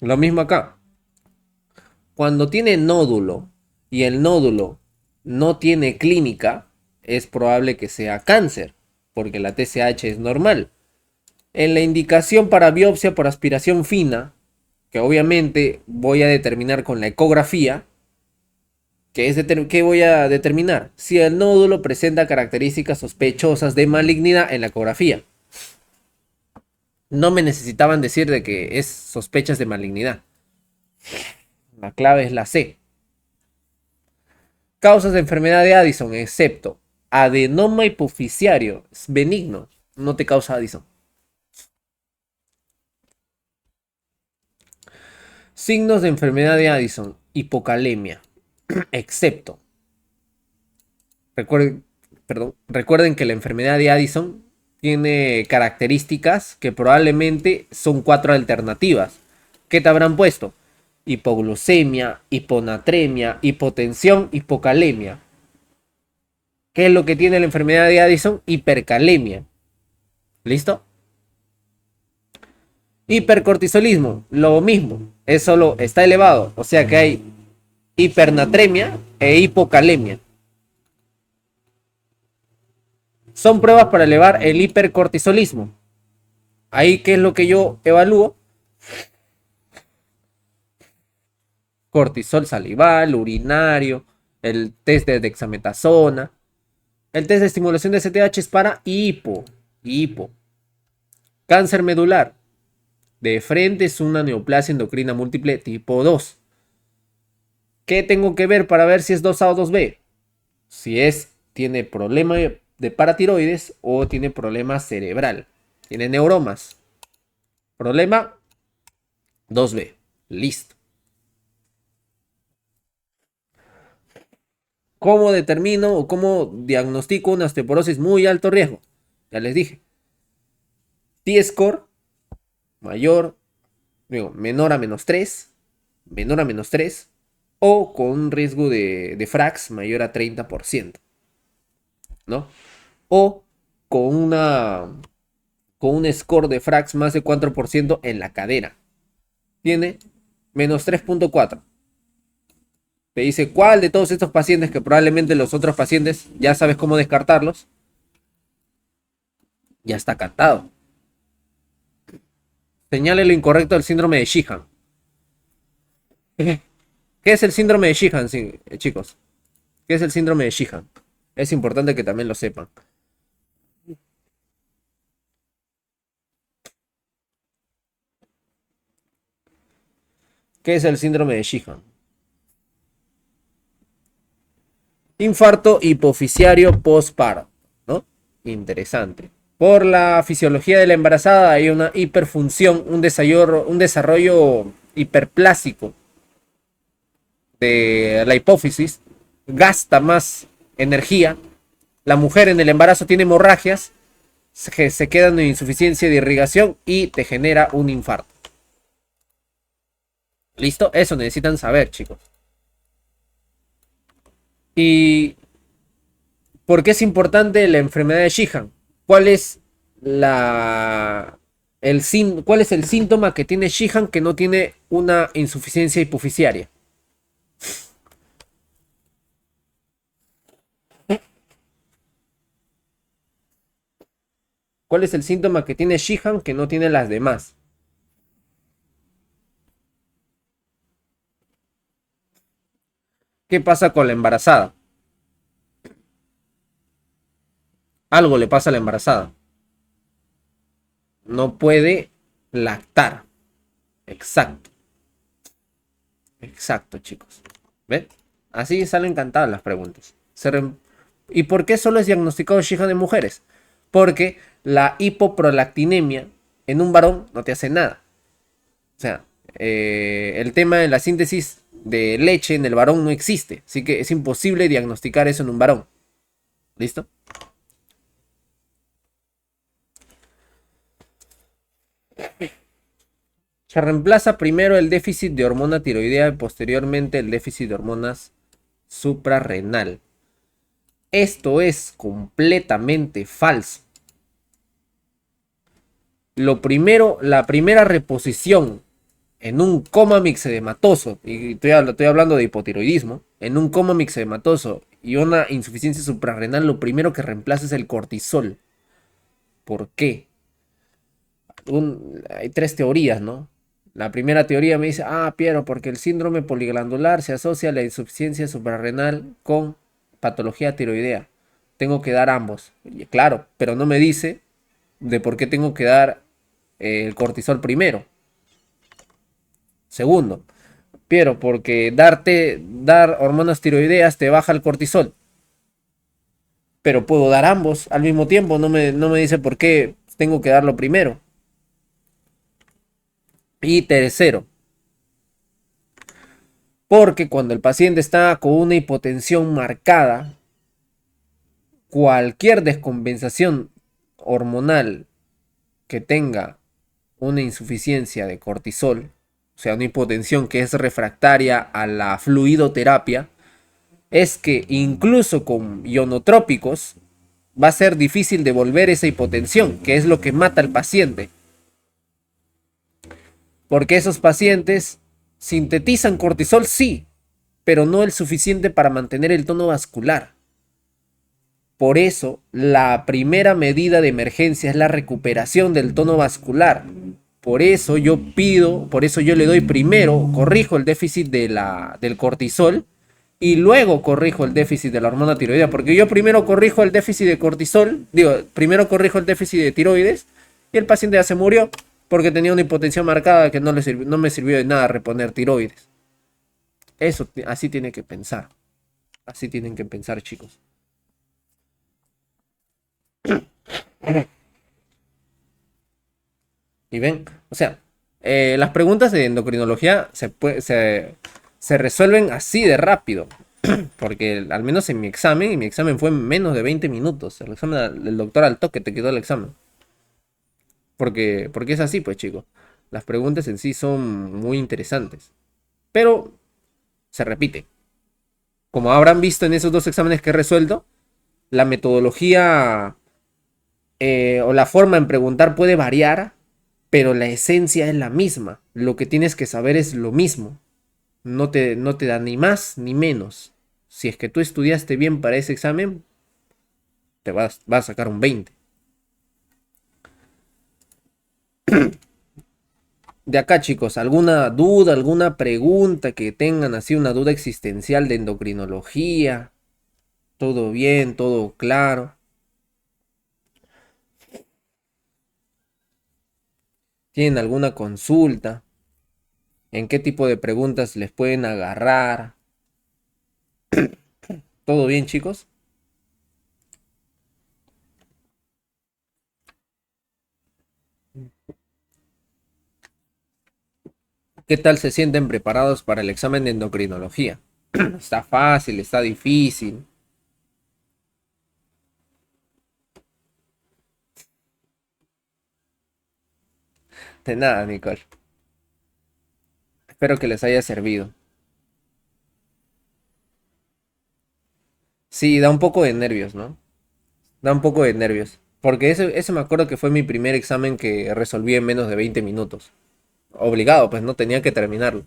Lo mismo acá. Cuando tiene nódulo y el nódulo no tiene clínica, es probable que sea cáncer, porque la TSH es normal. En la indicación para biopsia por aspiración fina, que obviamente voy a determinar con la ecografía, ¿qué voy a determinar? Si el nódulo presenta características sospechosas de malignidad en la ecografía. No me necesitaban decir de que es sospechas de malignidad. La clave es la C. Causas de enfermedad de Addison, excepto adenoma hipofisiario, es benigno, no te causa Addison. Signos de enfermedad de Addison, hipocalemia, excepto. Recuerden, recuerden que la enfermedad de Addison tiene características que probablemente son 4 alternativas. ¿Qué te habrán puesto? Hipoglucemia, hiponatremia, hipotensión, hipocalemia. ¿Qué es lo que tiene la enfermedad de Addison? Hipercalemia. ¿Listo? Hipercortisolismo, lo mismo, es solo está elevado, o sea que hay hipernatremia e hipocalemia. Son pruebas para elevar el hipercortisolismo. Ahí, ¿qué es lo que yo evalúo? cortisol salival, urinario, el test de dexametasona. El test de estimulación de STH es para hipo. Cáncer medular. De frente es una neoplasia endocrina múltiple tipo 2. ¿Qué tengo que ver para ver si es 2A o 2B? Si tiene problema de paratiroides o tiene problema cerebral. Tiene neuromas. Problema 2B. Listo. ¿Cómo determino o cómo diagnostico una osteoporosis muy alto riesgo? Ya les dije. T-score menor a -3, menor a -3, o con un riesgo de FRAX mayor a 30%, ¿no? O con un score de FRAX más de 4% en la cadera. Tiene -3.4. Te dice cuál de todos estos pacientes, que probablemente los otros pacientes ya sabes cómo descartarlos, ya está cantado. Señale lo incorrecto del síndrome de Sheehan. ¿Qué es el síndrome de Sheehan, chicos? ¿Qué es el síndrome de Sheehan? Es importante que también lo sepan. ¿Qué es el síndrome de Sheehan? Infarto hipofisiario postparto, ¿no? Interesante. Por la fisiología de la embarazada hay una hiperfunción, un desarrollo hiperplásico de la hipófisis, gasta más energía. La mujer en el embarazo tiene hemorragias, se queda en insuficiencia de irrigación y te genera un infarto. ¿Listo? Eso necesitan saber, chicos. ¿Y por qué es importante la enfermedad de Sheehan? ¿Cuál es cuál es el síntoma que tiene Sheehan que no tiene una insuficiencia hipofisiaria? ¿Cuál es el síntoma que tiene Sheehan que no tiene las demás? ¿Qué pasa con la embarazada? Algo le pasa a la embarazada. No puede lactar. Exacto. Exacto, chicos. ¿Ven? Así salen cantadas las preguntas. ¿Y por qué solo es diagnosticado Sheehan en mujeres? Porque la hipoprolactinemia en un varón no te hace nada. O sea, el tema de la síntesis de leche en el varón no existe. Así que es imposible diagnosticar eso en un varón. ¿Listo? Se reemplaza primero el déficit de hormona tiroidea y posteriormente el déficit de hormonas suprarrenal. Esto es completamente falso. Lo primero, la primera reposición en un coma mixedematoso, y estoy hablando de hipotiroidismo, en un coma mixedematoso y una insuficiencia suprarrenal, lo primero que reemplaza es el cortisol. ¿Por qué? Hay tres teorías, ¿no? La primera teoría me dice, Piero, porque el síndrome poliglandular se asocia a la insuficiencia suprarrenal con patología tiroidea. Tengo que dar ambos. Y claro, pero no me dice de por qué tengo que dar el cortisol primero. Segundo, Piero, porque dar hormonas tiroideas te baja el cortisol. Pero puedo dar ambos al mismo tiempo. No me dice por qué tengo que darlo primero. Y tercero, porque cuando el paciente está con una hipotensión marcada, cualquier descompensación hormonal que tenga una insuficiencia de cortisol, o sea, una hipotensión que es refractaria a la fluidoterapia, es que incluso con ionotrópicos va a ser difícil devolver esa hipotensión, que es lo que mata al paciente. Porque esos pacientes sintetizan cortisol, sí, pero no el suficiente para mantener el tono vascular. Por eso, la primera medida de emergencia es la recuperación del tono vascular. Por eso yo le doy primero, corrijo el déficit del cortisol y luego corrijo el déficit de la hormona tiroidea, porque yo primero corrijo el déficit de cortisol, primero corrijo el déficit de tiroides y el paciente ya se murió porque tenía una hipotensión marcada que no me sirvió de nada reponer tiroides. Así tiene que pensar. Así tienen que pensar, chicos. Y ven, o sea, las preguntas de endocrinología se resuelven así de rápido. Porque al menos en mi examen, y mi examen fue en menos de 20 minutos. El examen del doctor al toque te quedó el examen. Porque es así, pues chicos. Las preguntas en sí son muy interesantes. Pero se repite. Como habrán visto en esos dos exámenes que he resuelto, la metodología o la forma en preguntar puede variar, pero la esencia es la misma. Lo que tienes que saber es lo mismo. No te da ni más ni menos. Si es que tú estudiaste bien para ese examen, vas a sacar un 20. De acá, chicos, ¿alguna duda, alguna pregunta que tengan así, una duda existencial de endocrinología? ¿Todo bien? ¿Todo claro? ¿Tienen alguna consulta? ¿En qué tipo de preguntas les pueden agarrar? ¿Todo bien, chicos? ¿Qué tal se sienten preparados para el examen de endocrinología? ¿Está fácil? ¿Está difícil? De nada, Nicole. Espero que les haya servido. Sí, da un poco de nervios, ¿no? Da un poco de nervios. Porque ese me acuerdo que fue mi primer examen que resolví en menos de 20 minutos. Obligado, pues no tenía que terminarlo.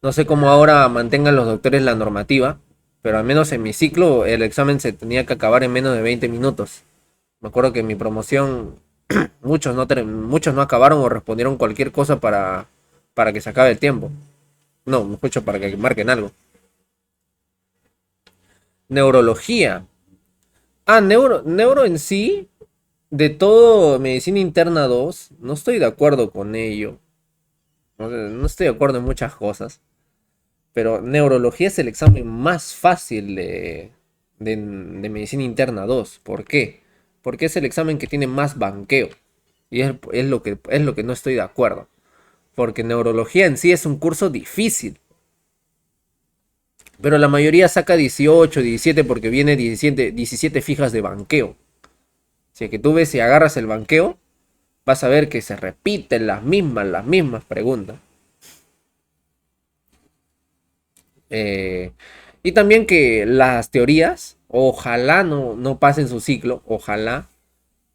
No sé cómo ahora mantengan los doctores la normativa, pero al menos en mi ciclo el examen se tenía que acabar en menos de 20 minutos. Me acuerdo que en mi promoción muchos no acabaron o respondieron cualquier cosa para que se acabe el tiempo. No, me escucho para que marquen algo. Neurología. Neuro en sí, de todo medicina interna 2 no estoy de acuerdo con ello. No estoy de acuerdo en muchas cosas. Pero neurología es el examen más fácil de medicina interna 2. ¿Por qué? Porque es el examen que tiene más banqueo. Y es lo que no estoy de acuerdo. Porque neurología en sí es un curso difícil. Pero la mayoría saca 18, 17 porque viene 17 fijas de banqueo. Si es que tú ves y agarras el banqueo, vas a ver que se repiten las mismas preguntas. Eh, y también que las teorías, ojalá no pasen su ciclo, ojalá.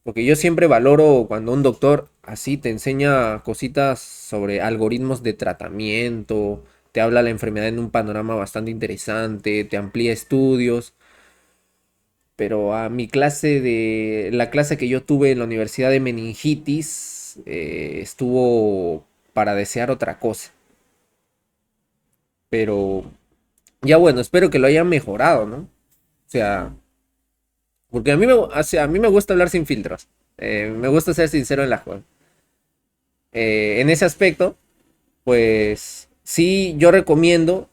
Porque yo siempre valoro cuando un doctor así te enseña cositas sobre algoritmos de tratamiento, te habla de la enfermedad en un panorama bastante interesante, te amplía estudios. Pero a la clase que yo tuve en la Universidad de Meningitis, estuvo para desear otra cosa. Pero ya bueno, espero que lo hayan mejorado, ¿no? O sea, porque a mí me gusta hablar sin filtros. Me gusta ser sincero en las cosas. En ese aspecto, pues sí, yo recomiendo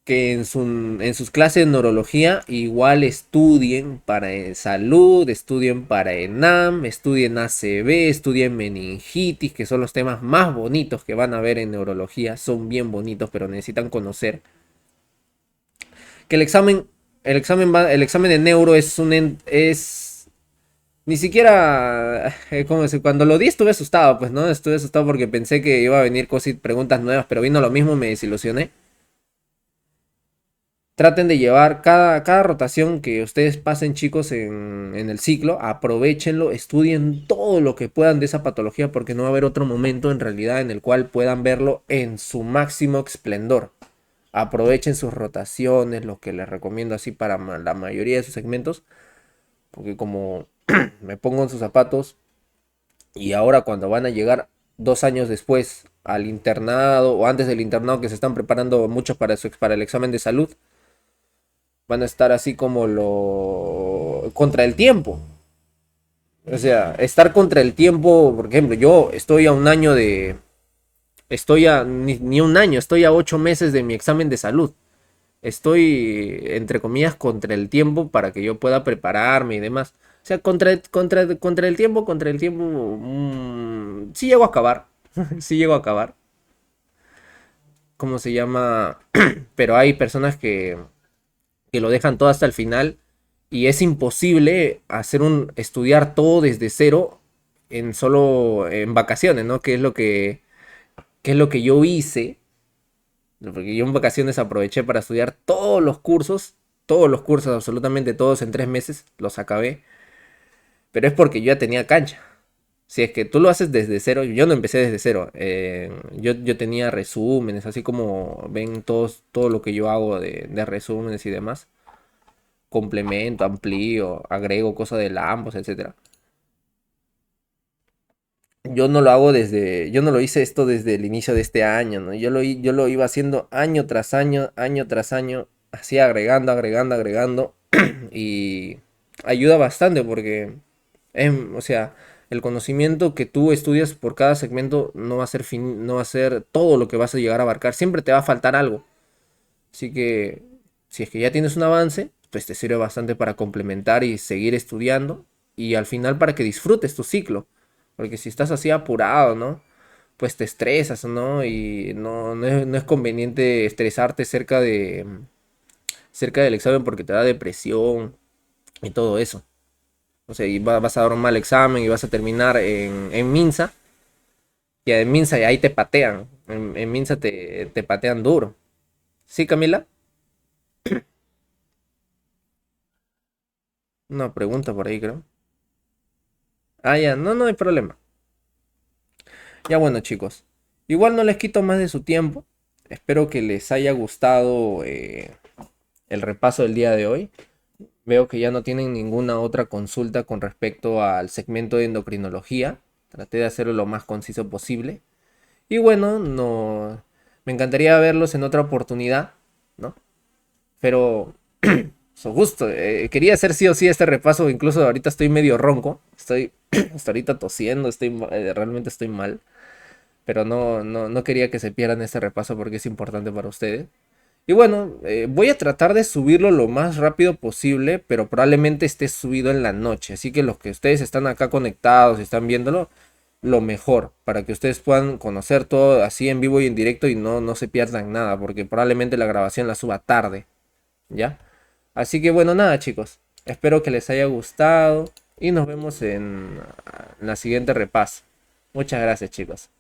que en sus clases de neurología igual estudien para salud, estudien para ENAM, estudien ACV, estudien meningitis, que son los temas más bonitos que van a ver en neurología. Son bien bonitos, pero necesitan conocer que el examen de neuro es ni siquiera, ¿cómo decir? Cuando lo di estuve asustado, pues, ¿no? Estuve asustado porque pensé que iba a venir cosas, preguntas nuevas, pero vino lo mismo y me desilusioné. Traten de llevar cada rotación que ustedes pasen, chicos, en el ciclo, aprovechenlo, estudien todo lo que puedan de esa patología, porque no va a haber otro momento en realidad en el cual puedan verlo en su máximo esplendor. Aprovechen sus rotaciones, lo que les recomiendo así para la mayoría de sus segmentos, porque como me pongo en sus zapatos, Y ahora cuando van a llegar 2 años después al internado o antes del internado que se están preparando muchos para el examen de salud, van a estar así como lo contra el tiempo. O sea, estar contra el tiempo, por ejemplo, yo estoy a un año de, estoy a ni un año, estoy a 8 meses de mi examen de salud. Estoy, entre comillas, contra el tiempo para que yo pueda prepararme y demás. O sea, contra el tiempo, sí llego a acabar, sí llego a acabar. ¿Cómo se llama? Pero hay personas que lo dejan todo hasta el final y es imposible estudiar todo desde cero en vacaciones, ¿no? Que es lo que yo hice, porque yo en vacaciones aproveché para estudiar todos los cursos, absolutamente todos en 3 meses, los acabé, pero es porque yo ya tenía cancha. Si es que tú lo haces desde cero, yo no empecé desde cero. Yo tenía resúmenes, así como ven todo lo que yo hago de resúmenes y demás. Complemento, amplío, agrego cosas de ambos, etcétera. Yo no lo hice esto desde el inicio de este año, ¿no? Yo lo iba haciendo año tras año, así agregando, agregando, agregando. Y ayuda bastante porque, o sea, el conocimiento que tú estudias por cada segmento no va a ser no va a ser todo lo que vas a llegar a abarcar. Siempre te va a faltar algo. Así que, si es que ya tienes un avance, pues te sirve bastante para complementar y seguir estudiando. Y al final para que disfrutes tu ciclo. Porque si estás así apurado, ¿no? Pues te estresas, ¿no? Y no es conveniente estresarte cerca del examen porque te da depresión y todo eso. O sea, y vas a dar un mal examen y vas a terminar en Minsa. Y en Minsa ahí te patean. En Minsa te patean duro. ¿Sí, Camila? Una pregunta por ahí, creo. Ah, ya, no, no hay problema. Ya bueno, chicos. Igual no les quito más de su tiempo. Espero que les haya gustado el repaso del día de hoy. Veo que ya no tienen ninguna otra consulta con respecto al segmento de endocrinología. Traté de hacerlo lo más conciso posible. Y bueno, no, me encantaría verlos en otra oportunidad, ¿no? Pero, su gusto, quería hacer sí o sí este repaso. Incluso ahorita estoy medio ronco. Estoy hasta ahorita tosiendo, realmente estoy mal. Pero no quería que se pierdan este repaso porque es importante para ustedes. Y bueno, voy a tratar de subirlo lo más rápido posible, pero probablemente esté subido en la noche. Así que los que ustedes están acá conectados y están viéndolo, lo mejor, para que ustedes puedan conocer todo así en vivo y en directo y no se pierdan nada, porque probablemente la grabación la suba tarde, ¿ya? Así que bueno, nada chicos, espero que les haya gustado y nos vemos en la siguiente repaso. Muchas gracias chicos.